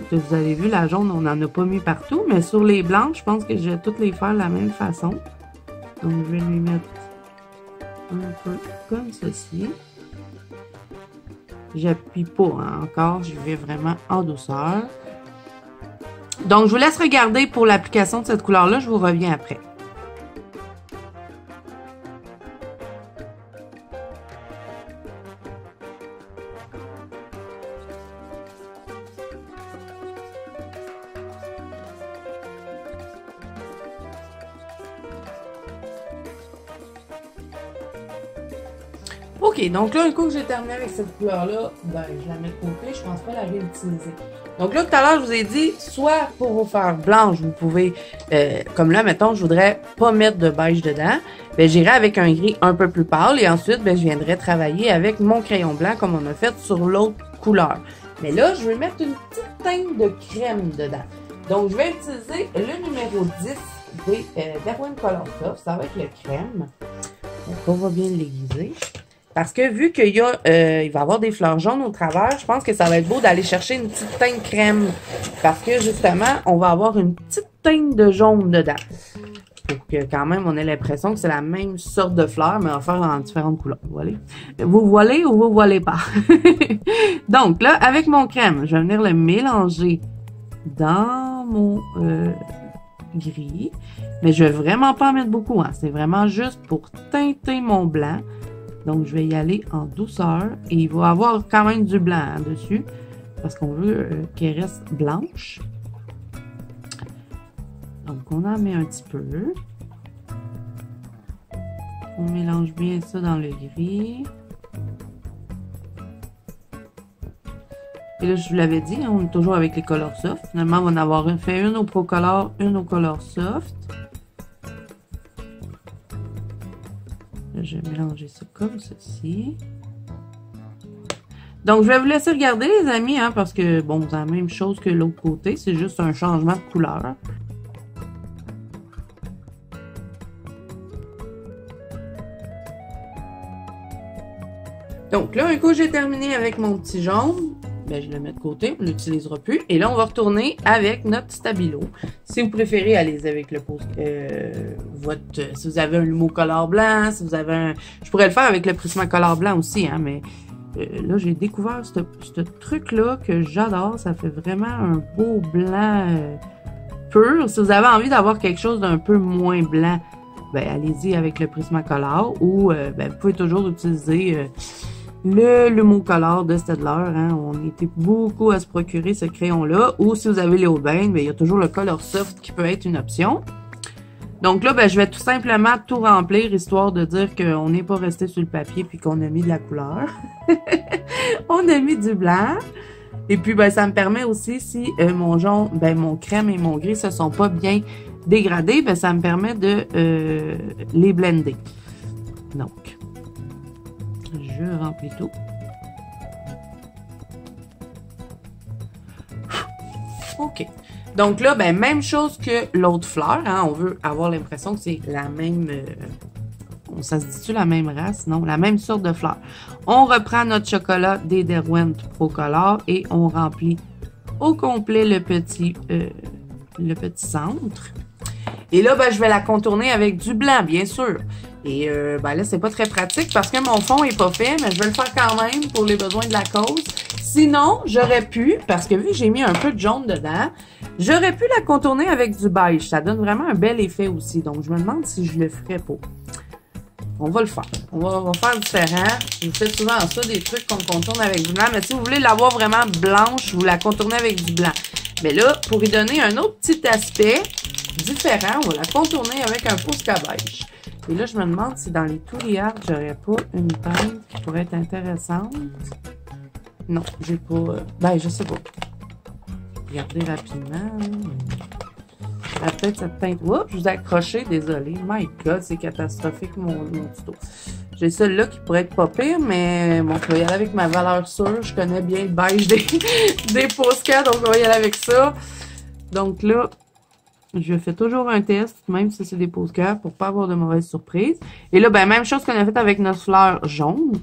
Donc, vous avez vu, la jaune, on n'en a pas mis partout. Mais sur les blanches, je pense que je vais toutes les faire de la même façon. Donc, je vais lui mettre un peu comme ceci. J'appuie pas hein, encore, je vais vraiment en douceur. Donc, je vous laisse regarder pour l'application de cette couleur-là, je vous reviens après. OK, donc là, un coup que j'ai terminé avec cette couleur-là, ben, je la mets de côté, je pense pas la réutiliser. Donc là, tout à l'heure, je vous ai dit, soit pour vous faire blanche, vous pouvez, comme là, mettons, je voudrais pas mettre de beige dedans, ben, j'irai avec un gris un peu plus pâle et ensuite, ben, je viendrai travailler avec mon crayon blanc comme on a fait sur l'autre couleur. Mais là, je vais mettre une petite teinte de crème dedans. Donc, je vais utiliser le numéro 10 des Derwent Color Soft, ça va être le crème. Donc, on va bien l'aiguiser. Parce que vu qu'il y a, il va y avoir des fleurs jaunes au travers, je pense que ça va être beau d'aller chercher une petite teinte crème. Parce que justement, on va avoir une petite teinte de jaune dedans. Pour que quand même on ait l'impression que c'est la même sorte de fleur, mais on va faire en différentes couleurs. Vous voyez? Vous voilez ou vous voilez pas? Donc là, avec mon crème, je vais venir le mélanger dans mon gris. Mais je vais vraiment pas en mettre beaucoup. Hein. C'est vraiment juste pour teinter mon blanc. Donc, je vais y aller en douceur. Et il va y avoir quand même du blanc hein, dessus. Parce qu'on veut qu'elle reste blanche. Donc, on en met un petit peu. On mélange bien ça dans le gris. Et là, je vous l'avais dit, hein, on est toujours avec les Color Soft. Finalement, on va en avoir fait une au Pro Color, une au Color Soft. Là, je vais mélanger ça comme ceci. Donc, je vais vous laisser regarder, les amis, hein, parce que, bon, c'est la même chose que l'autre côté. C'est juste un changement de couleur. Donc là, un coup j'ai terminé avec mon petit jaune, ben, je le mets de côté, on l'utilisera plus. Et là, on va retourner avec notre Stabilo. Si vous préférez, allez-y avec le si vous avez un Lumocolor blanc, si vous avez un... Je pourrais le faire avec le Prismacolor blanc aussi, hein, mais là, j'ai découvert ce truc-là que j'adore. Ça fait vraiment un beau blanc pur. Si vous avez envie d'avoir quelque chose d'un peu moins blanc, ben, allez-y avec le Prismacolor ou ben, vous pouvez toujours utiliser le Lumocolor de Staedtler. Hein. On était beaucoup à se procurer ce crayon-là. Ou si vous avez les Holbein, ben, il y a toujours le Color Soft qui peut être une option. Donc là, ben, je vais tout simplement tout remplir, histoire de dire qu'on n'est pas resté sur le papier puis qu'on a mis de la couleur. On a mis du blanc. Et puis, ben, ça me permet aussi, si mon jaune, ben, mon crème et mon gris se sont pas bien dégradés, ben, ça me permet de les blender. Donc, je remplis tout. OK. Donc là, ben, même chose que l'autre fleur. Hein, on veut avoir l'impression que c'est la même... ça se dit-tu la même race? Non, la même sorte de fleur. On reprend notre chocolat des Derwent Pro Color et on remplit au complet le petit centre. Et là, ben, je vais la contourner avec du blanc, bien sûr. Et ben là, c'est pas très pratique parce que mon fond est pas fait, mais je vais le faire quand même pour les besoins de la cause. Sinon, j'aurais pu, parce que vu que j'ai mis un peu de jaune dedans, j'aurais pu la contourner avec du beige. Ça donne vraiment un bel effet aussi. Donc, je me demande si je le ferais pas. On va le faire. On va faire différent. Je fais souvent ça, des trucs qu'on contourne avec du blanc. Mais si vous voulez l'avoir vraiment blanche, vous la contournez avec du blanc. Mais là, pour y donner un autre petit aspect différent, on va la contourner avec un Posca beige. Et là, je me demande si dans les Touliards, j'aurais pas une teinte qui pourrait être intéressante. Non, j'ai pas... ben, je sais pas. Regardez rapidement. Peut-être cette teinte... Oups, je vous ai accroché, désolé. My God, c'est catastrophique, mon tuto. J'ai celle-là qui pourrait être pas pire, mais bon, je vais y aller avec ma valeur sûre. Je connais bien le beige des Posca, donc on va y aller avec ça. Donc là, je fais toujours un test, même si c'est des Posca, pour pas avoir de mauvaises surprises. Et là, ben, même chose qu'on a fait avec notre fleur jaune.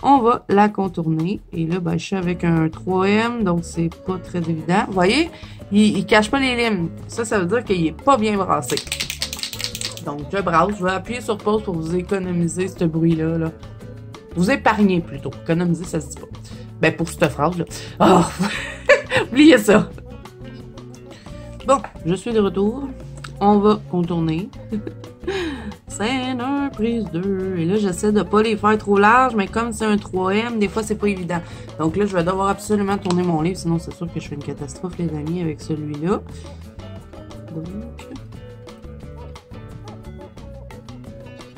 On va la contourner. Et là, ben, je suis avec un 3M, donc c'est pas très évident. Vous voyez, il cache pas les limes. Ça veut dire qu'il est pas bien brassé. Donc, je brasse. Je vais appuyer sur pause pour vous économiser ce bruit-là. Là. Vous épargner plutôt. Économiser, ça se dit pas. Ben, pour cette phrase-là. Oh! Oubliez ça. Bon, je suis de retour. On va contourner. Scène 1, prise 2. Et là, j'essaie de pas les faire trop larges, mais comme c'est un 3M, des fois, c'est pas évident. Donc là, je vais devoir absolument tourner mon livre, sinon c'est sûr que je fais une catastrophe, les amis, avec celui-là. Donc...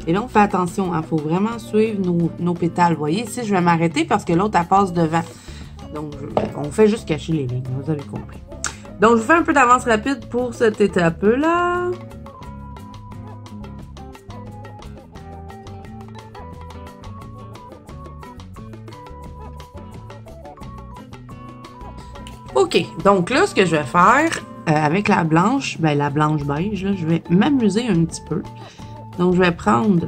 Et là, on fait attention, il faut vraiment suivre nos pétales. Vous voyez, ici, je vais m'arrêter parce que l'autre, elle passe devant. Donc, on fait juste cacher les lignes, vous avez compris. Donc, je vous fais un peu d'avance rapide pour cette étape-là. OK, donc là, ce que je vais faire avec la blanche, ben la blanche beige, là, je vais m'amuser un petit peu. Donc, je vais prendre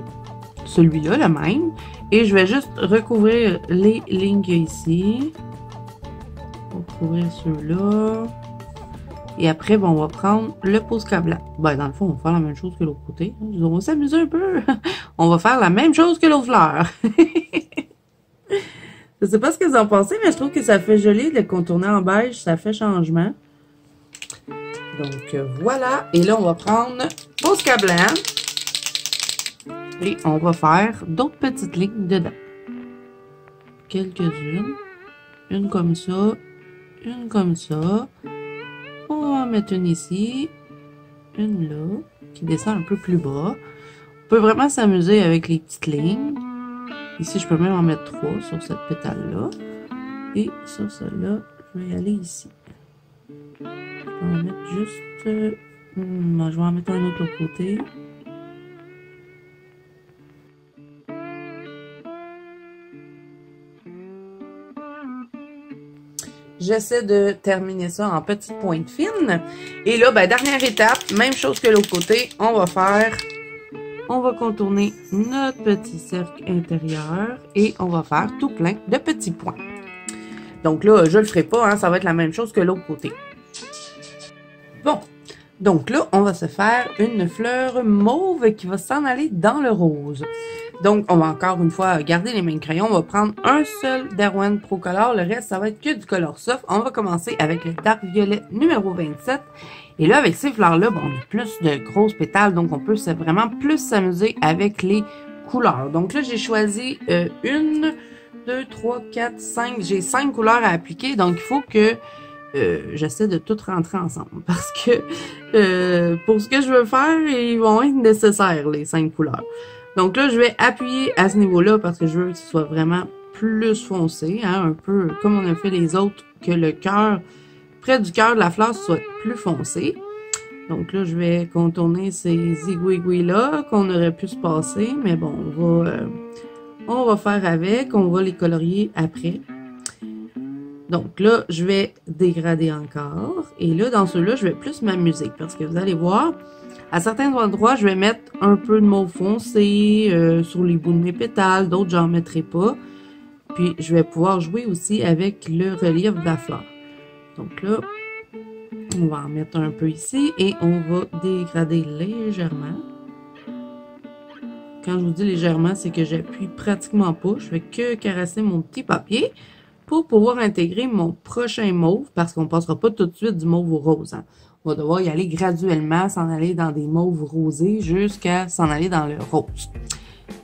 celui-là, le même, et je vais juste recouvrir les lignes ici. Recouvrir ceux-là. Et après, bon, on va prendre le Posca blanc. Ben, dans le fond, on va faire la même chose que l'autre côté. On va s'amuser un peu. On va faire la même chose que l'autre fleur. Je sais pas ce que vous en pensez, mais je trouve que ça fait joli de le contourner en beige. Ça fait changement. Donc, voilà. Et là, on va prendre Posca blanc. Et on va faire d'autres petites lignes dedans. Quelques-unes. Une comme ça. Une comme ça. On va mettre une ici. Une là. Qui descend un peu plus bas. On peut vraiment s'amuser avec les petites lignes. Ici, je peux même en mettre 3 sur cette pétale-là. Et sur celle-là, je vais y aller ici. Je vais en mettre juste... non, je vais en mettre un autre côté. J'essaie de terminer ça en petites pointes fines. Et là, ben, dernière étape, même chose que l'autre côté, on va contourner notre petit cercle intérieur et on va faire tout plein de petits points. Donc là, je le ferai pas, hein, ça va être la même chose que l'autre côté. Bon, donc là, on va se faire une fleur mauve qui va s'en aller dans le rose. Donc, on va encore une fois garder les mêmes crayons. On va prendre un seul Derwent Pro Color. Le reste, ça va être que du Color Soft. On va commencer avec le Dark Violet numéro 27. Et là, avec ces fleurs-là, bon, on a plus de grosses pétales. Donc, on peut vraiment plus s'amuser avec les couleurs. Donc là, j'ai choisi 1, 2, 3, 4, 5. J'ai 5 couleurs à appliquer. Donc, il faut que j'essaie de tout rentrer ensemble. Parce que pour ce que je veux faire, ils vont être nécessaires, les 5 couleurs. Donc là, je vais appuyer à ce niveau-là parce que je veux que ce soit vraiment plus foncé, hein, un peu comme on a fait les autres, que le cœur, près du cœur de la fleur, soit plus foncé. Donc là, je vais contourner ces zigouigouis-là qu'on aurait pu se passer, mais bon, on va faire avec, on va les colorier après. Donc là, je vais dégrader encore. Et là, dans ceux-là, je vais plus m'amuser parce que vous allez voir, à certains endroits, je vais mettre un peu de mauve foncé sur les bouts de mes pétales. D'autres, j'en mettrai pas. Puis, je vais pouvoir jouer aussi avec le relief de la fleur. Donc là, on va en mettre un peu ici et on va dégrader légèrement. Quand je vous dis légèrement, c'est que j'appuie pratiquement pas. Je fais que caresser mon petit papier pour pouvoir intégrer mon prochain mauve parce qu'on ne passera pas tout de suite du mauve au rose. Hein. On va devoir y aller graduellement, s'en aller dans des mauves rosés jusqu'à s'en aller dans le rose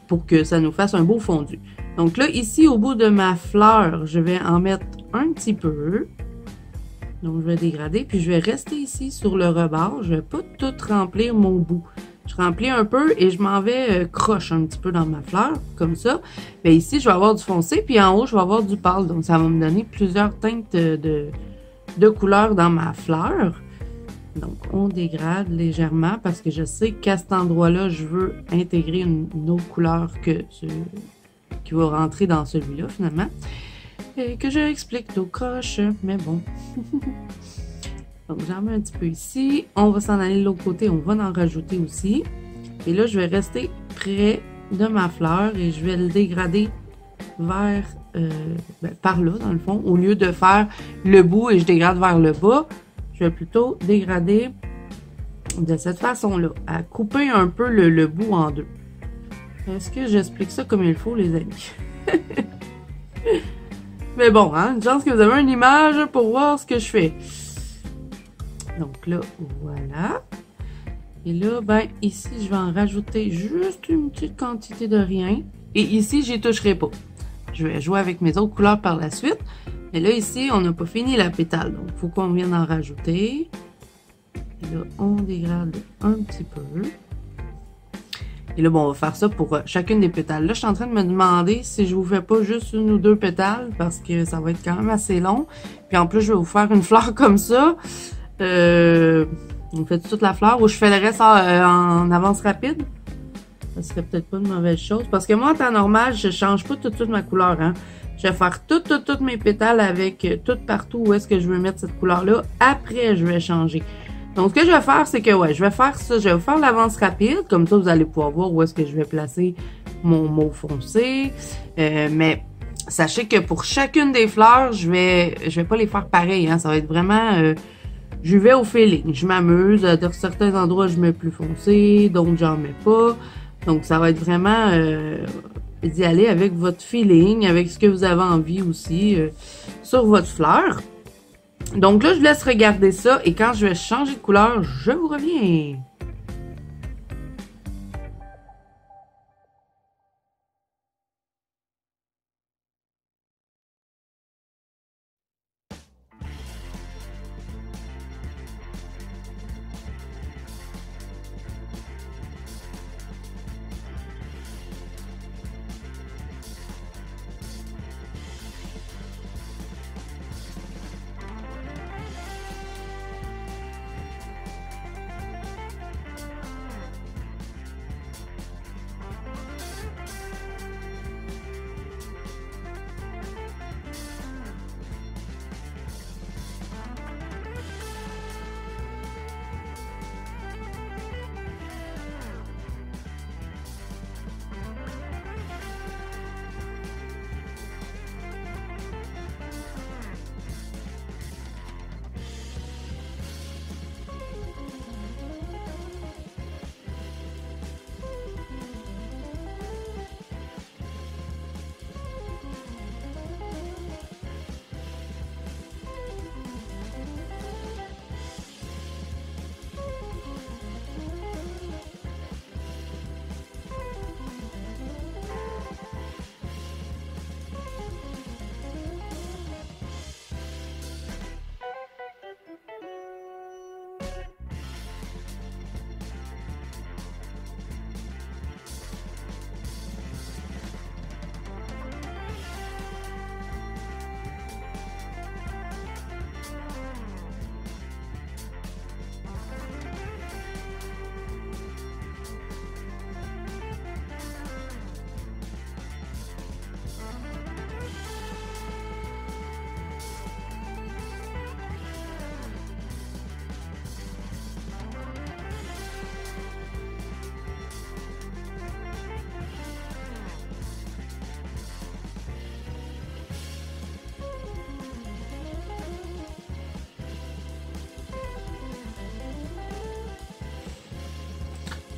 pour que ça nous fasse un beau fondu. Donc là, ici, au bout de ma fleur, je vais en mettre un petit peu. Donc, je vais dégrader, puis je vais rester ici sur le rebord. Je vais pas tout remplir mon bout. Je remplis un peu et je m'en vais croche un petit peu dans ma fleur, comme ça. Mais ici, je vais avoir du foncé, puis en haut, je vais avoir du pâle. Donc, ça va me donner plusieurs teintes de couleurs dans ma fleur. Donc, on dégrade légèrement parce que je sais qu'à cet endroit-là, je veux intégrer une autre couleur que qui va rentrer dans celui-là, finalement. Et que je explique tout croche, mais bon. Donc, j'en mets un petit peu ici. On va s'en aller de l'autre côté. On va en rajouter aussi. Et là, je vais rester près de ma fleur et je vais le dégrader vers par là, dans le fond. Au lieu de faire le bout et je dégrade vers le bas, je vais plutôt dégrader de cette façon-là, à couper un peu le bout en deux. Est-ce que j'explique ça comme il faut, les amis? Mais bon, hein, une chance que vous avez une image pour voir ce que je fais. Donc là, voilà. Et là, ben, ici, je vais en rajouter juste une petite quantité de rien. Et ici, j'y toucherai pas. Je vais jouer avec mes autres couleurs par la suite. Mais là, ici, on n'a pas fini la pétale. Donc, il faut qu'on vienne en rajouter. Et là, on dégrade un petit peu. Et là, bon, on va faire ça pour chacune des pétales. Là, je suis en train de me demander si je vous fais pas juste une ou deux pétales parce que ça va être quand même assez long. Puis en plus, je vais vous faire une fleur comme ça. On fait toute la fleur ou je fais le reste en avance rapide. Ça serait peut-être pas une mauvaise chose. Parce que moi, en temps normal, je change pas tout de suite ma couleur. Hein. Je vais faire toutes mes pétales avec tout partout où est-ce que je veux mettre cette couleur-là. Après, je vais changer. Donc, ce que je vais faire, c'est que, ouais, je vais faire ça. Je vais vous faire l'avance rapide. Comme ça, vous allez pouvoir voir où est-ce que je vais placer mon mauve foncé. Mais sachez que pour chacune des fleurs, je vais pas les faire pareil. Hein. Ça va être vraiment... je vais au feeling. Je m'amuse. Dans certains endroits, je mets plus foncé. D'autres, j'en mets pas. Donc, ça va être vraiment... d'y aller avec votre feeling, avec ce que vous avez envie aussi sur votre fleur. Donc là, je laisse regarder ça et quand je vais changer de couleur, je vous reviens.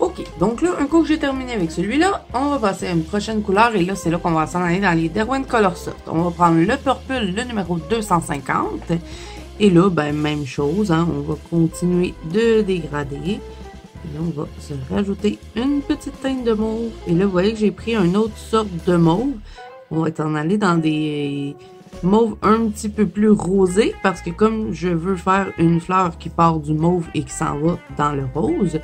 Ok, donc là, un coup que j'ai terminé avec celui-là, on va passer à une prochaine couleur. Et là, c'est là qu'on va s'en aller dans les Derwent Color Soft. On va prendre le Purple, le numéro 250. Et là, ben, même chose, hein, on va continuer de dégrader. Et là, on va se rajouter une petite teinte de mauve. Et là, vous voyez que j'ai pris une autre sorte de mauve. On va en aller dans des mauves un petit peu plus rosés. Parce que comme je veux faire une fleur qui part du mauve et qui s'en va dans le rose,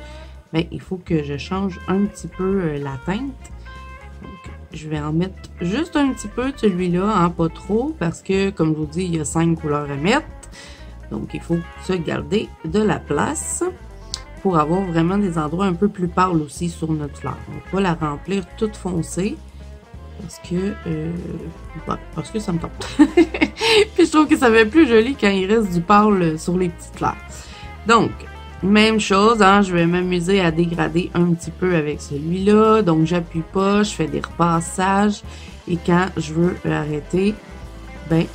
ben, il faut que je change un petit peu la teinte. Donc, je vais en mettre juste un petit peu de celui-là, hein, pas trop. Parce que, comme je vous dis, il y a 5 couleurs à mettre. Donc, il faut se garder de la place pour avoir vraiment des endroits un peu plus pâles aussi sur notre fleur. On va pas la remplir toute foncée parce que ça me tente. Puis je trouve que ça fait plus joli quand il reste du pâle sur les petites fleurs. Donc, même chose, hein, je vais m'amuser à dégrader un petit peu avec celui-là. Donc, j'appuie pas, je fais des repassages et quand je veux arrêter, ben,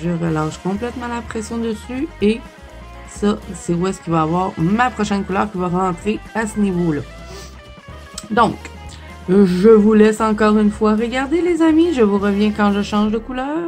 je relâche complètement la pression dessus et ça, c'est où est-ce qu'il va avoir ma prochaine couleur qui va rentrer à ce niveau-là. Donc, je vous laisse encore une fois regarder, les amis. Je vous reviens quand je change de couleur.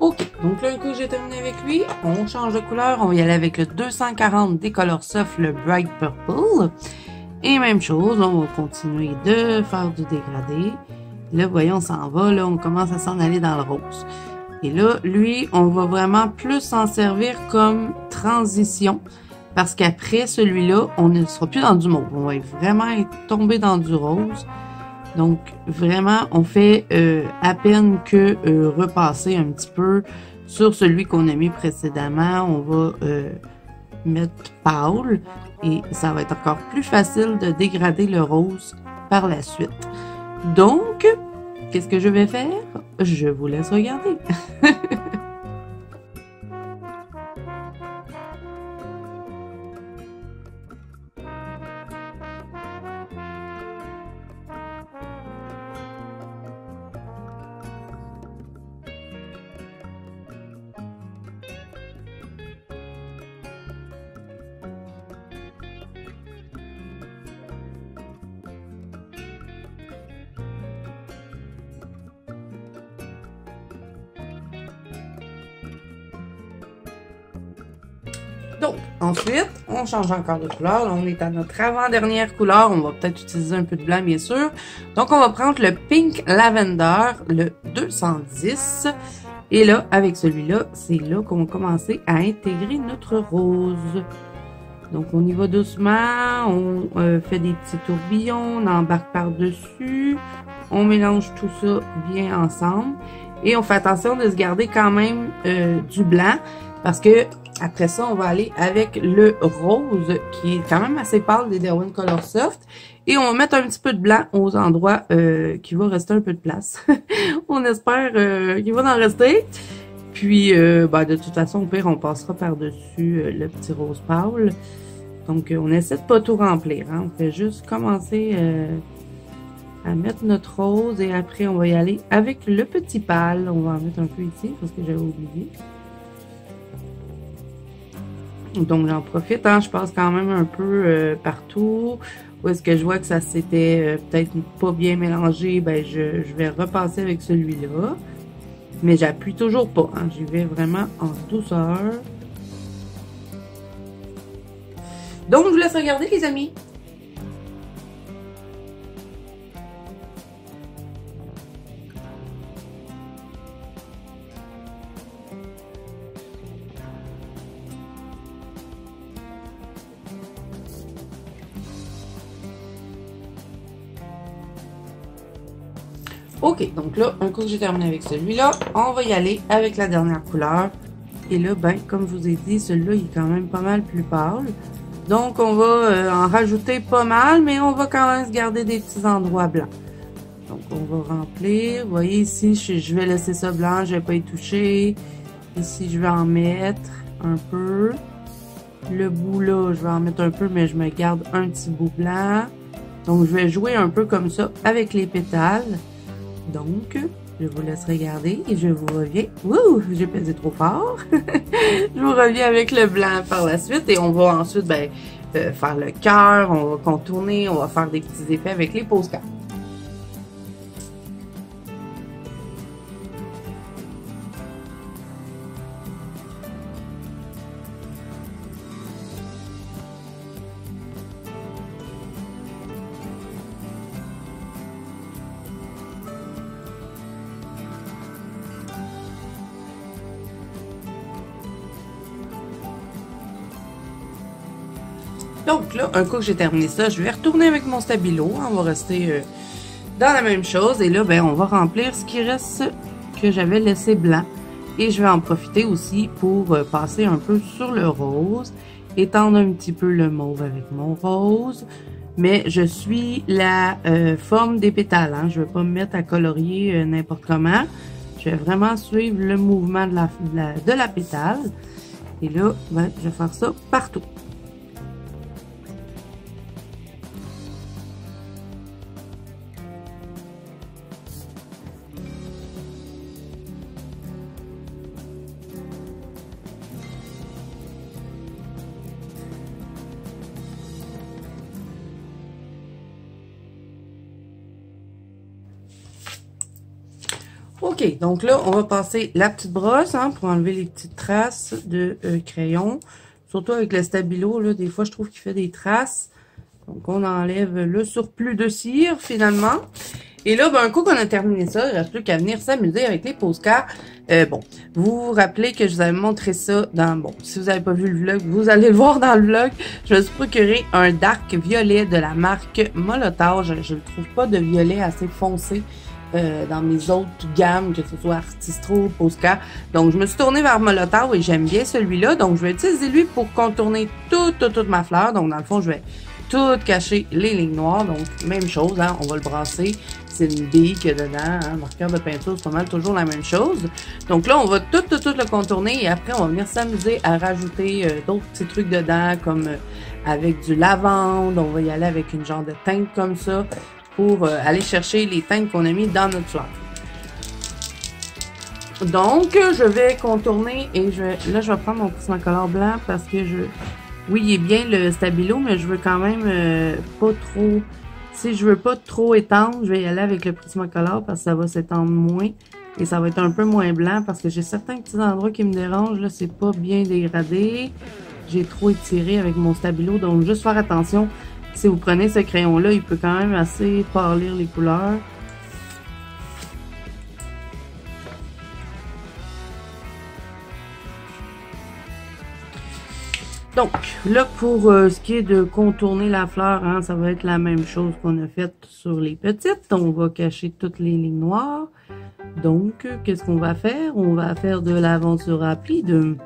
Ok, donc là, un coup j'ai terminé avec lui, on change de couleur, on va y aller avec le 240 des Color Soft, le Bright Purple. Et même chose, on va continuer de faire du dégradé. Là, vous voyez, on s'en va, là, on commence à s'en aller dans le rose. Et là, lui, on va vraiment plus s'en servir comme transition, parce qu'après celui-là, on ne sera plus dans du mauve. On va vraiment être tombé dans du rose. Donc, vraiment, on fait à peine que repasser un petit peu sur celui qu'on a mis précédemment. On va mettre pâle et ça va être encore plus facile de dégrader le rose par la suite. Donc, qu'est-ce que je vais faire? Je vous laisse regarder. Donc, ensuite, on change encore de couleur. Là, on est à notre avant-dernière couleur. On va peut-être utiliser un peu de blanc, bien sûr. Donc, on va prendre le Pink Lavender, le 210. Et là, avec celui-là, c'est là qu'on va commencer à intégrer notre rose. Donc, on y va doucement. On fait des petits tourbillons. On embarque par-dessus. On mélange tout ça bien ensemble. Et on fait attention de se garder quand même du blanc. Parce que après ça, on va aller avec le rose qui est quand même assez pâle des Derwent Color Soft. Et on va mettre un petit peu de blanc aux endroits qui va rester un peu de place. On espère qu'il va en rester. Puis, de toute façon, au pire, on passera par-dessus le petit rose pâle. Donc, on essaie de pas tout remplir. Hein. On fait juste commencer à mettre notre rose et après on va y aller avec le petit pâle. On va en mettre un peu ici parce que j'avais oublié. Donc j'en profite, hein, je passe quand même un peu partout. Où est-ce que je vois que ça s'était peut-être pas bien mélangé, ben je vais repasser avec celui-là. Mais j'appuie toujours pas, hein, j'y vais vraiment en douceur. Donc je vous laisse regarder les amis. Ok, donc là, un coup que j'ai terminé avec celui-là, on va y aller avec la dernière couleur. Et là, ben, comme je vous ai dit, celui-là, il est quand même pas mal plus pâle. Donc, on va en rajouter pas mal, mais on va quand même se garder des petits endroits blancs. Donc, on va remplir. Vous voyez ici, je vais laisser ça blanc, je vais pas y toucher. Ici, je vais en mettre un peu. Le bout là, je vais en mettre un peu, mais je me garde un petit bout blanc. Donc, je vais jouer un peu comme ça avec les pétales. Donc, je vous laisse regarder et je vous reviens. Wouh, j'ai pesé trop fort. Je vous reviens avec le blanc par la suite et on va ensuite ben, faire le cœur, on va contourner, on va faire des petits effets avec les postcards. Donc là, un coup que j'ai terminé ça, je vais retourner avec mon stabilo. On va rester dans la même chose. Et là, ben, on va remplir ce qui reste que j'avais laissé blanc. Et je vais en profiter aussi pour passer un peu sur le rose. Étendre un petit peu le mauve avec mon rose. Mais je suis la forme des pétales. Hein. Je ne vais pas me mettre à colorier n'importe comment. Je vais vraiment suivre le mouvement de la pétale. Et là, ben, je vais faire ça partout. Ok, donc là, on va passer la petite brosse hein, pour enlever les petites traces de crayon. Surtout avec le stabilo, là, des fois, je trouve qu'il fait des traces. Donc, on enlève le surplus de cire, finalement. Et là, ben, un coup qu'on a terminé ça, il ne reste plus qu'à venir s'amuser avec les postcards. Bon, vous vous rappelez que je vous avais montré ça dans... Bon, si vous n'avez pas vu le vlog, vous allez le voir dans le vlog. Je me suis procuré un dark violet de la marque Molotov. Je ne trouve pas de violet assez foncé. Dans mes autres gammes, que ce soit Artistro, Posca. Donc, je me suis tournée vers Molotov et j'aime bien celui-là. Donc, je vais utiliser lui pour contourner toute ma fleur. Donc, dans le fond, je vais tout cacher les lignes noires. Donc, même chose, hein, on va le brasser. C'est une bille qu'il y a dedans. Hein, marqueur de peinture, c'est pas mal toujours la même chose. Donc là, on va tout le contourner et après, on va venir s'amuser à rajouter d'autres petits trucs dedans, comme avec du lavande. On va y aller avec une genre de teinte comme ça, pour aller chercher les teintes qu'on a mis dans notre fleur. Donc, je vais contourner et là, je vais prendre mon Prismacolor blanc parce que oui, il est bien le stabilo, mais je veux quand même pas trop... Si je veux pas trop étendre, je vais y aller avec le Prismacolor parce que ça va s'étendre moins et ça va être un peu moins blanc parce que j'ai certains petits endroits qui me dérangent. Là, c'est pas bien dégradé. J'ai trop étiré avec mon stabilo, donc juste faire attention. Si vous prenez ce crayon-là, il peut quand même assez pâlir les couleurs. Donc, là, pour ce qui est de contourner la fleur, hein, ça va être la même chose qu'on a fait sur les petites. On va cacher toutes les lignes noires. Donc, qu'est-ce qu'on va faire? On va faire de l'aventure rapide.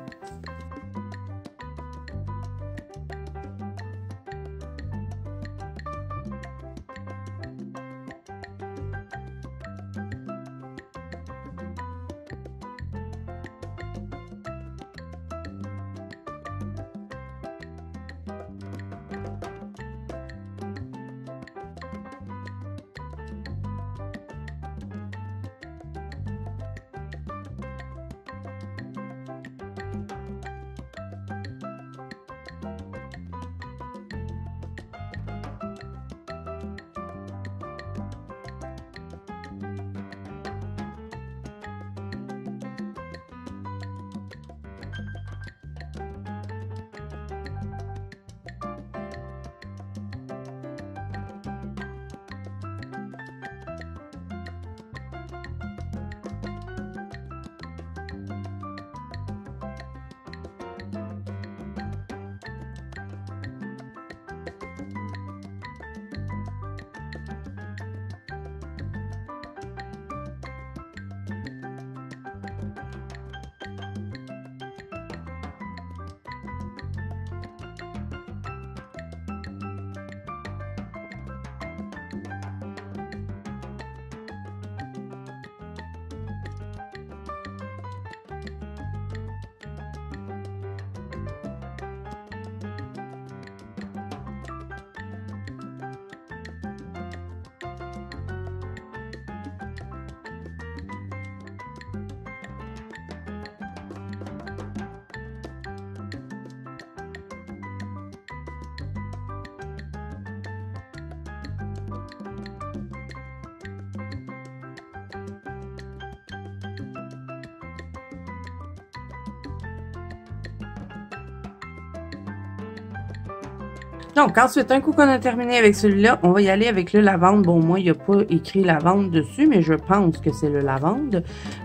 Donc, ensuite, un coup qu'on a terminé avec celui-là, on va y aller avec le lavande. Bon, moi, il n'y a pas écrit lavande dessus, mais je pense que c'est le lavande.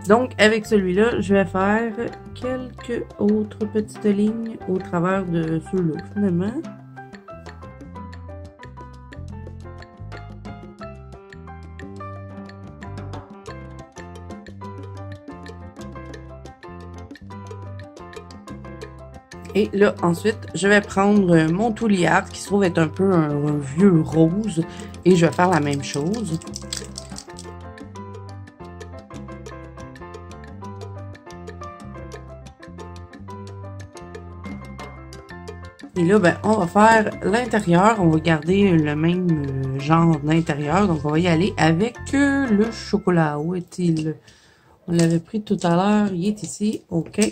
Donc, avec celui-là, je vais faire quelques autres petites lignes au travers de ceux-là, finalement. Et là, ensuite, je vais prendre mon Touliard, qui se trouve être un peu un vieux rose, et je vais faire la même chose. Et là, ben, on va faire l'intérieur. On va garder le même genre d'intérieur. Donc, on va y aller avec le chocolat. Où est-il? On l'avait pris tout à l'heure. Il est ici. OK.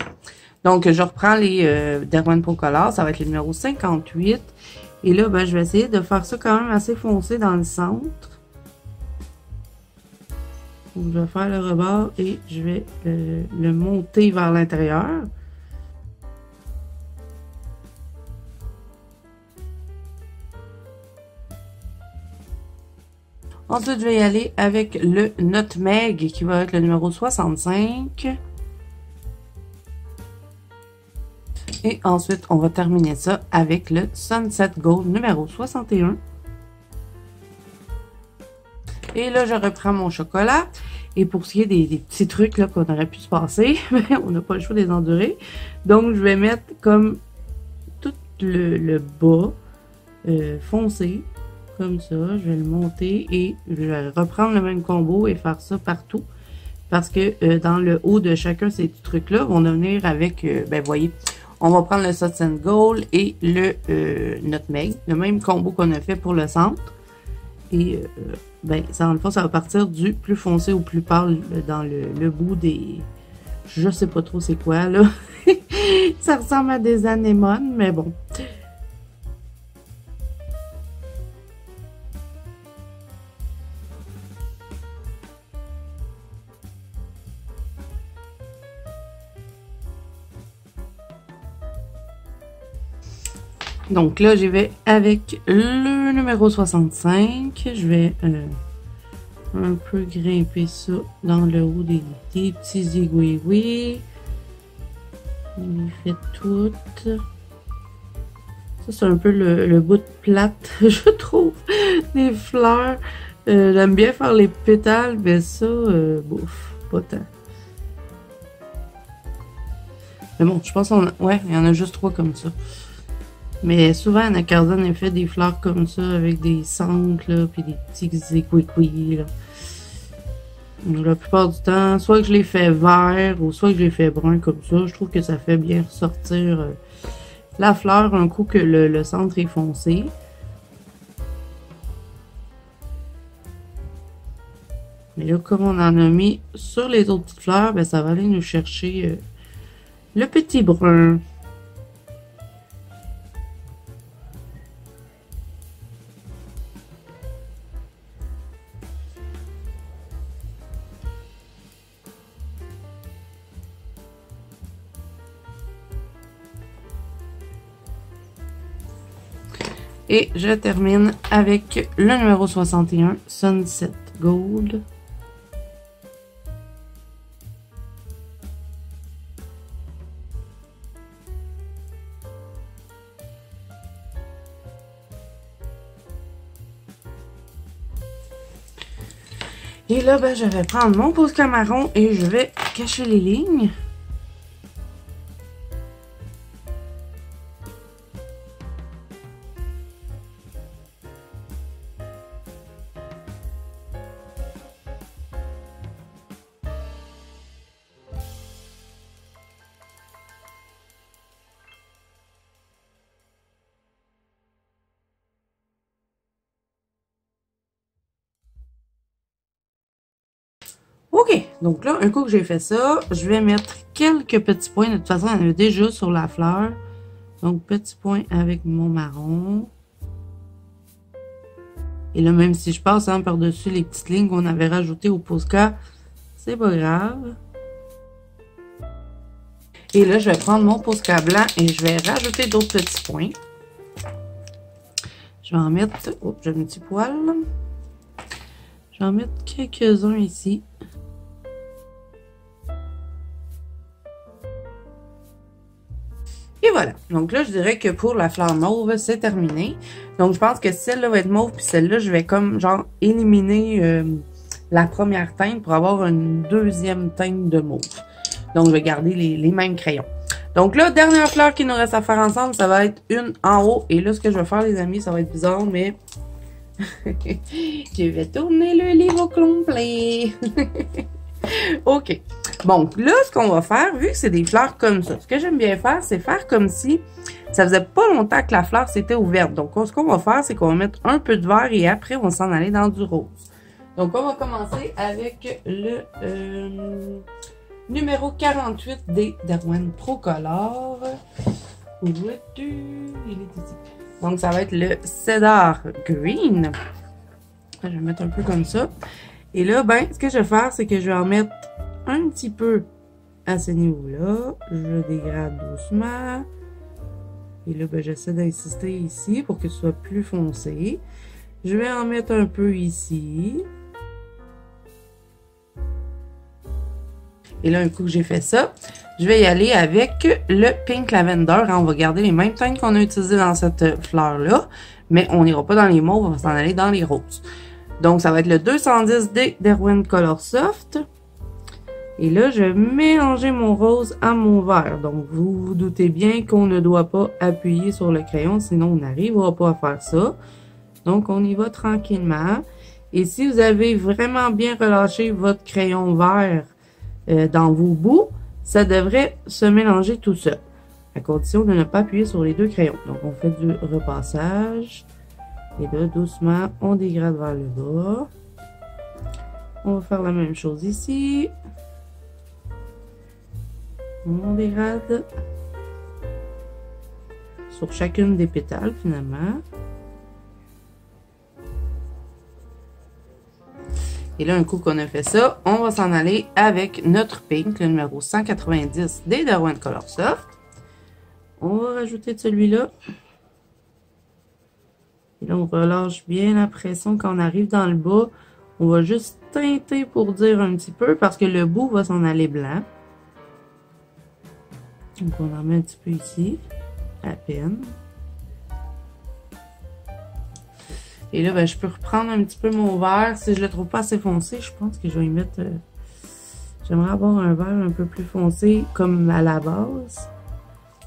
Donc, je reprends les Derwent Pro Color. Ça va être le numéro 58. Et là, ben, je vais essayer de faire ça quand même assez foncé dans le centre. Donc, je vais faire le rebord et je vais le monter vers l'intérieur. Ensuite, je vais y aller avec le Nutmeg qui va être le numéro 65. Et ensuite, on va terminer ça avec le Sunset Gold numéro 61. Et là, je reprends mon chocolat. Et pour ce qui est des petits trucs là qu'on aurait pu se passer, on n'a pas le choix de les endurer. Donc, je vais mettre comme tout le bas foncé. Comme ça, je vais le monter et je vais reprendre le même combo et faire ça partout. Parce que dans le haut de chacun de ces petits trucs-là, vont devenir avec, ben voyez, on va prendre le Sunset Gold et le Nutmeg, le même combo qu'on a fait pour le centre. Et ben, ça, dans le fond, ça va partir du plus foncé au plus pâle dans le bout des... Je sais pas trop c'est quoi, là. Ça ressemble à des anémones, mais bon. Donc là, j'y vais avec le numéro 65. Je vais un peu grimper ça dans le haut des petits aiguilles. Il fait tout. Ça, c'est un peu le bout de plate, je trouve, des fleurs. J'aime bien faire les pétales, mais ça, bouf, pas tant. Mais bon, je pense ouais, il y en a juste 3 comme ça. Mais souvent, Anna Cardone, elle fait des fleurs comme ça, avec des centres, là, puis des petits équicouis, là. La plupart du temps, soit que je les fais vert, ou soit que je les fais brun comme ça. Je trouve que ça fait bien ressortir la fleur un coup que le centre est foncé. Mais là, comme on en a mis sur les autres petites fleurs, ben, ça va aller nous chercher le petit brun. Et je termine avec le numéro 61, Sunset Gold. Et là, ben, je vais prendre mon Posca marron et je vais cacher les lignes. OK, donc là, un coup que j'ai fait ça, je vais mettre quelques petits points. De toute façon, il y en a déjà sur la fleur. Donc, petit point avec mon marron. Et là, même si je passe hein, par-dessus les petites lignes qu'on avait rajoutées au Posca, c'est pas grave. Et là, je vais prendre mon Posca blanc et je vais rajouter d'autres petits points. Je vais en mettre... Oh, j'ai un petit poil. Je vais en mettre quelques-uns ici. Et voilà. Donc là, je dirais que pour la fleur mauve, c'est terminé. Donc, je pense que celle-là va être mauve, puis celle-là, je vais comme, genre, éliminer la première teinte pour avoir une deuxième teinte de mauve. Donc, je vais garder les mêmes crayons. Donc là, dernière fleur qu'il nous reste à faire ensemble, ça va être une en haut. Et là, ce que je vais faire, les amis, ça va être bizarre, mais... je vais tourner le livre au complet. OK. Bon, là, ce qu'on va faire, vu que c'est des fleurs comme ça, ce que j'aime bien faire, c'est faire comme si ça faisait pas longtemps que la fleur s'était ouverte. Donc, ce qu'on va faire, c'est qu'on va mettre un peu de vert et après, on va s'en aller dans du rose. Donc, on va commencer avec le numéro 48 des Derwent Procolor. Il est ici. Donc, ça va être le Cedar Green. Je vais mettre un peu comme ça. Et là, ben, ce que je vais faire, c'est que je vais en mettre un petit peu à ce niveau-là. Je dégrade doucement. Et là, ben, j'essaie d'insister ici pour que ce soit plus foncé. Je vais en mettre un peu ici. Et là, un coup que j'ai fait ça, je vais y aller avec le Pink Lavender. On va garder les mêmes teintes qu'on a utilisées dans cette fleur-là, mais on n'ira pas dans les mauves, on va s'en aller dans les roses. Donc, ça va être le 210 des Derwent Color Soft. Et là, je vais mélanger mon rose à mon vert. Donc, vous vous doutez bien qu'on ne doit pas appuyer sur le crayon, sinon on n'arrivera pas à faire ça. Donc, on y va tranquillement. Et si vous avez vraiment bien relâché votre crayon vert dans vos bouts, ça devrait se mélanger tout seul, à condition de ne pas appuyer sur les deux crayons. Donc, on fait du repassage. Et là, doucement, on dégrade vers le bas. On va faire la même chose ici. On dégrade sur chacune des pétales, finalement. Et là, un coup qu'on a fait ça, on va s'en aller avec notre pink, le numéro 190 des Derwent Color Soft. On va rajouter de celui-là. Et là, on relâche bien la pression quand on arrive dans le bas. On va juste teinter pour dire un petit peu parce que le bout va s'en aller blanc. Donc, on en met un petit peu ici, à peine. Et là, ben, je peux reprendre un petit peu mon vert. Si je le trouve pas assez foncé, je pense que je vais y mettre... J'aimerais avoir un vert un peu plus foncé, comme à la base.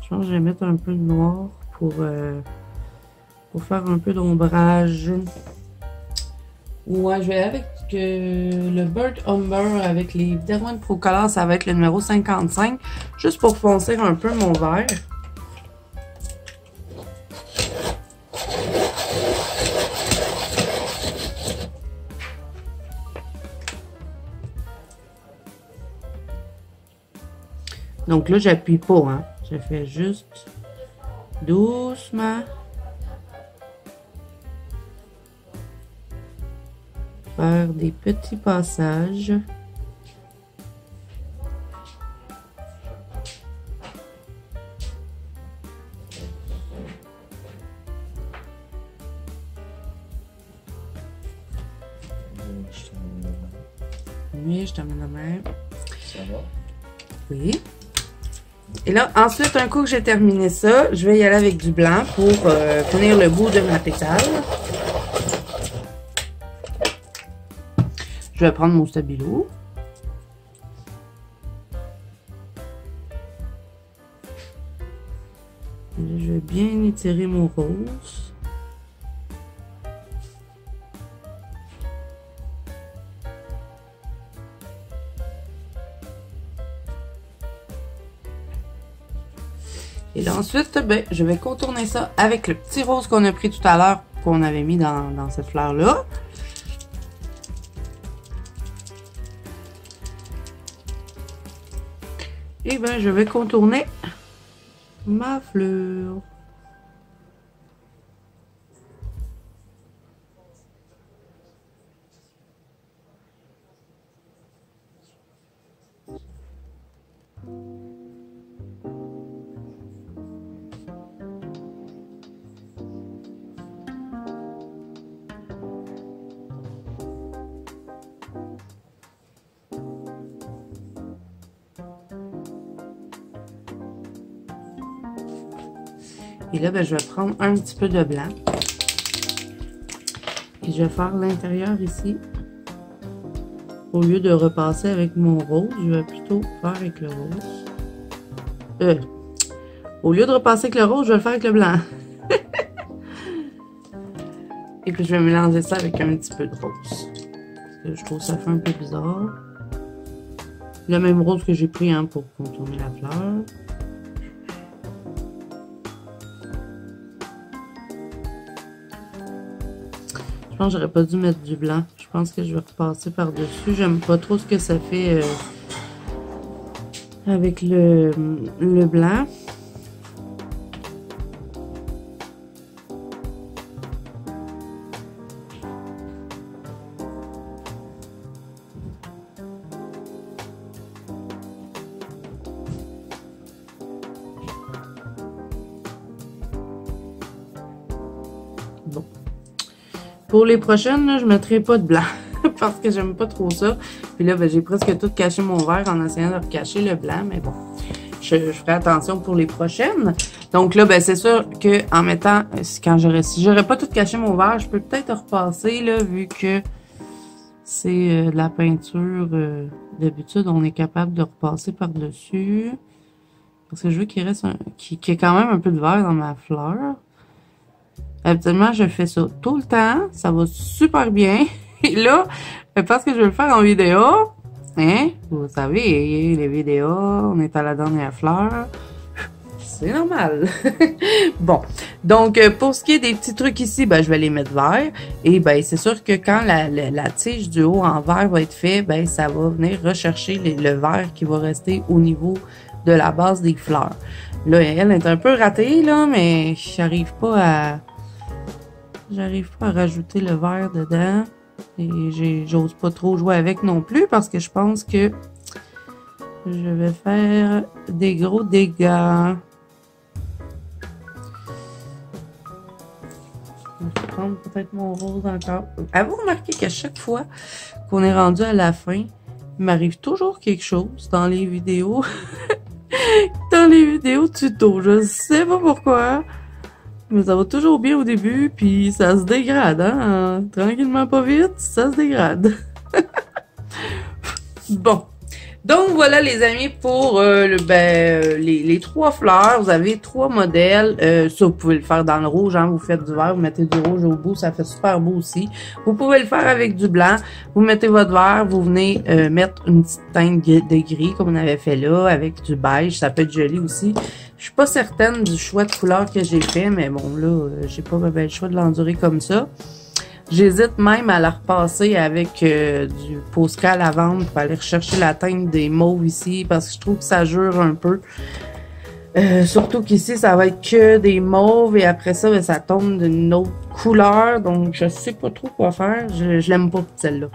Je pense que je vais mettre un peu de noir pour faire un peu d'ombrage. Ouais, je vais avec le Bird Umber avec les Derwent Procolor, ça va être le numéro 55, juste pour foncer un peu mon vert. Donc là, j'appuie pas, hein. Je fais juste doucement. Faire des petits passages. Oui, je t'amène la main.
Ça va?
Oui. Et là, ensuite, un coup que j'ai terminé ça, je vais y aller avec du blanc pour finir le bout de ma pétale. Je vais prendre mon stabilo. Et là, je vais bien étirer mon rose. Et là, ensuite, ben, je vais contourner ça avec le petit rose qu'on a pris tout à l'heure, qu'on avait mis dans cette fleur-là. Et ben, je vais contourner ma fleur. Et là, ben, je vais prendre un petit peu de blanc. Et je vais faire l'intérieur ici. Au lieu de repasser avec mon rose, je vais plutôt faire avec le rose. Au lieu de repasser avec le rose, je vais le faire avec le blanc. Et puis je vais mélanger ça avec un petit peu de rose. Parce que je trouve que ça fait un peu bizarre. Le même rose que j'ai pris hein, pour contourner la fleur. Je pense que j'aurais pas dû mettre du blanc. Je pense que je vais repasser par-dessus. J'aime pas trop ce que ça fait avec le blanc. Bon. Pour les prochaines, là, je ne mettrai pas de blanc parce que j'aime pas trop ça. Puis là, ben, j'ai presque tout caché mon verre en essayant de recacher le blanc, mais bon, je ferai attention pour les prochaines. Donc là, ben, c'est sûr que en mettant, si j'aurais pas tout caché mon verre, je peux peut-être repasser là, vu que c'est de la peinture. D'habitude, on est capable de repasser par-dessus. Parce que je veux qu'il reste qu'il y ait quand même un peu de verre dans ma fleur. Habituellement, je fais ça tout le temps. Ça va super bien. Et là, parce que je vais le faire en vidéo, hein, vous savez, les vidéos, on est à la dernière fleur. C'est normal. Bon, donc pour ce qui est des petits trucs ici, ben, je vais les mettre verts. Et ben c'est sûr que quand la tige du haut en vert va être fait, ben ça va venir rechercher le vert qui va rester au niveau de la base des fleurs. Là, elle est un peu ratée, là, mais j'arrive pas à rajouter le vert dedans. Et j'ose pas trop jouer avec non plus parce que je pense que je vais faire des gros dégâts. Je vais prendre peut-être mon rose encore. Avez-vous remarqué qu'à chaque fois qu'on est rendu à la fin, il m'arrive toujours quelque chose dans les vidéos. Dans les vidéos tuto. Je sais pas pourquoi. Mais ça va toujours bien au début, puis ça se dégrade, hein? Tranquillement, pas vite, ça se dégrade. Bon. Donc, voilà, les amis, pour les 3 fleurs. Vous avez 3 modèles. Ça, vous pouvez le faire dans le rouge, hein? Vous faites du vert, vous mettez du rouge au bout. Ça fait super beau aussi. Vous pouvez le faire avec du blanc. Vous mettez votre vert, vous venez mettre une petite teinte de gris, comme on avait fait là, avec du beige. Ça peut être joli aussi. Je suis pas certaine du choix de couleur que j'ai fait, mais bon, là, j'ai pas le choix de l'endurer comme ça. J'hésite même à la repasser avec du Posca à lavande pour aller rechercher la teinte des mauves ici, parce que je trouve que ça jure un peu. Surtout qu'ici, ça va être que des mauves, et après ça, ben, ça tombe d'une autre couleur, donc je sais pas trop quoi faire. Je l'aime pas, celle-là.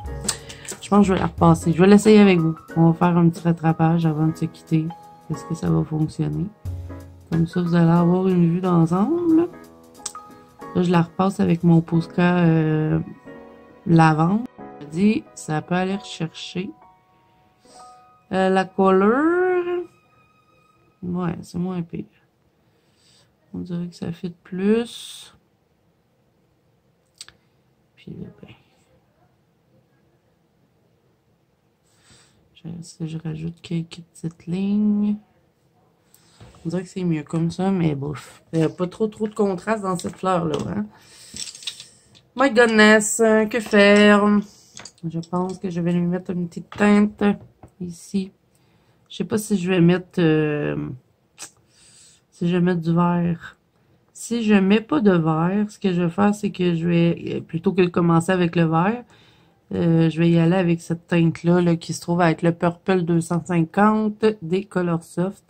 Je pense que je vais la repasser. Je vais l'essayer avec vous. On va faire un petit rattrapage avant de se quitter. Est-ce que ça va fonctionner? Comme ça, vous allez avoir une vue d'ensemble. Là, je la repasse avec mon Posca lavande. Je dis, ça peut aller rechercher la couleur. Ouais, c'est moins pire. On dirait que ça fit plus. Puis là, ben, je rajoute quelques petites lignes. On dirait que c'est mieux comme ça, mais bouf. Il n'y a pas trop de contraste dans cette fleur-là. Hein? My goodness, que faire? Je pense que je vais lui mettre une petite teinte ici. Je sais pas si je vais mettre du vert. Si je mets pas de vert, ce que je vais faire, c'est que je vais, plutôt que de commencer avec le vert, je vais y aller avec cette teinte-là là, qui se trouve à être le Purple 250 des Colorsoft.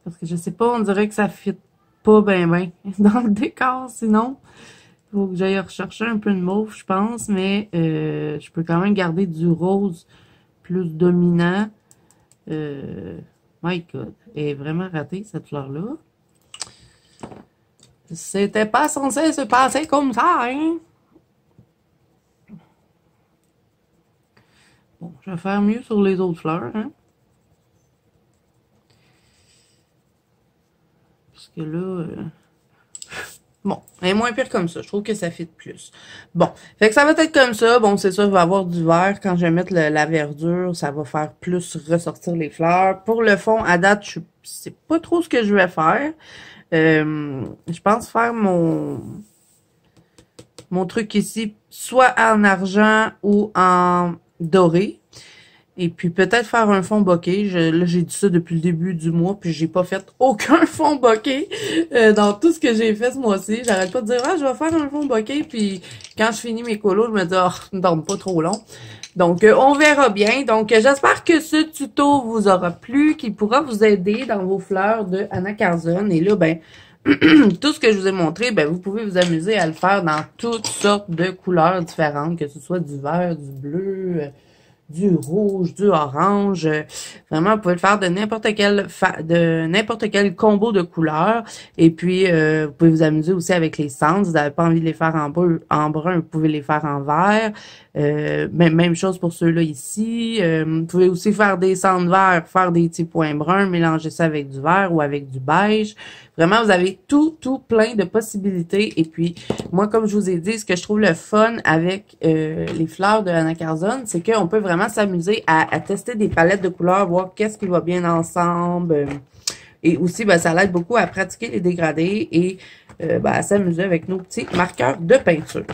Parce que je sais pas, on dirait que ça fit pas ben dans le décor, sinon. Il faut que j'aille rechercher un peu de mauve, je pense, mais je peux quand même garder du rose plus dominant. My God, elle est vraiment ratée, cette fleur-là. C'était pas censé se passer comme ça, hein? Bon, je vais faire mieux sur les autres fleurs, hein? Parce que là, Bon, elle est moins pire comme ça. Je trouve que ça fit plus. Bon, fait que ça va être comme ça. Bon, c'est sûr, il va y avoir du vert. Quand je vais mettre la verdure, ça va faire plus ressortir les fleurs. Pour le fond, à date, je sais pas trop ce que je vais faire. Je pense faire mon truc ici, soit en argent ou en doré. Et puis peut-être faire un fond bokeh. Là, j'ai dit ça depuis le début du mois, puis j'ai pas fait aucun fond bokeh dans tout ce que j'ai fait ce mois-ci. J'arrête pas de dire, ah, je vais faire un fond bokeh, puis quand je finis mes colos, je me dis, oh, ne dorme pas trop long. Donc, on verra bien. Donc, j'espère que ce tuto vous aura plu, qu'il pourra vous aider dans vos fleurs de anacarzone. Et là, ben, tout ce que je vous ai montré, ben, vous pouvez vous amuser à le faire dans toutes sortes de couleurs différentes, que ce soit du vert, du bleu, du rouge, du orange. Vraiment, vous pouvez le faire de n'importe quel combo de couleurs. Et puis, vous pouvez vous amuser aussi avec les cendres. Si vous n'avez pas envie de les faire en brun, vous pouvez les faire en vert. Même chose pour ceux-là ici. Vous pouvez aussi faire des cendres verts, faire des petits points bruns, mélanger ça avec du vert ou avec du beige. Vraiment, vous avez tout plein de possibilités. Et puis, moi, comme je vous ai dit, ce que je trouve le fun avec les fleurs de anacarzone, c'est qu'on peut vraiment s'amuser à tester des palettes de couleurs, voir qu'est-ce qui va bien ensemble. Et aussi, ben, ça l'aide beaucoup à pratiquer les dégradés et à s'amuser avec nos petits marqueurs de peinture.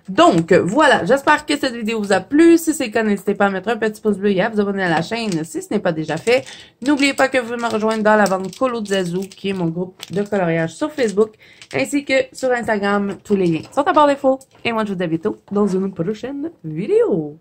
Donc, voilà. J'espère que cette vidéo vous a plu. Si c'est le cas, n'hésitez pas à mettre un petit pouce bleu et à vous abonner à la chaîne si ce n'est pas déjà fait. N'oubliez pas que vous pouvez me rejoindre dans la bande Colo de Zazou, qui est mon groupe de coloriage sur Facebook, ainsi que sur Instagram. Tous les liens sont à barre défaut. Et moi, je vous dis à bientôt dans une prochaine vidéo.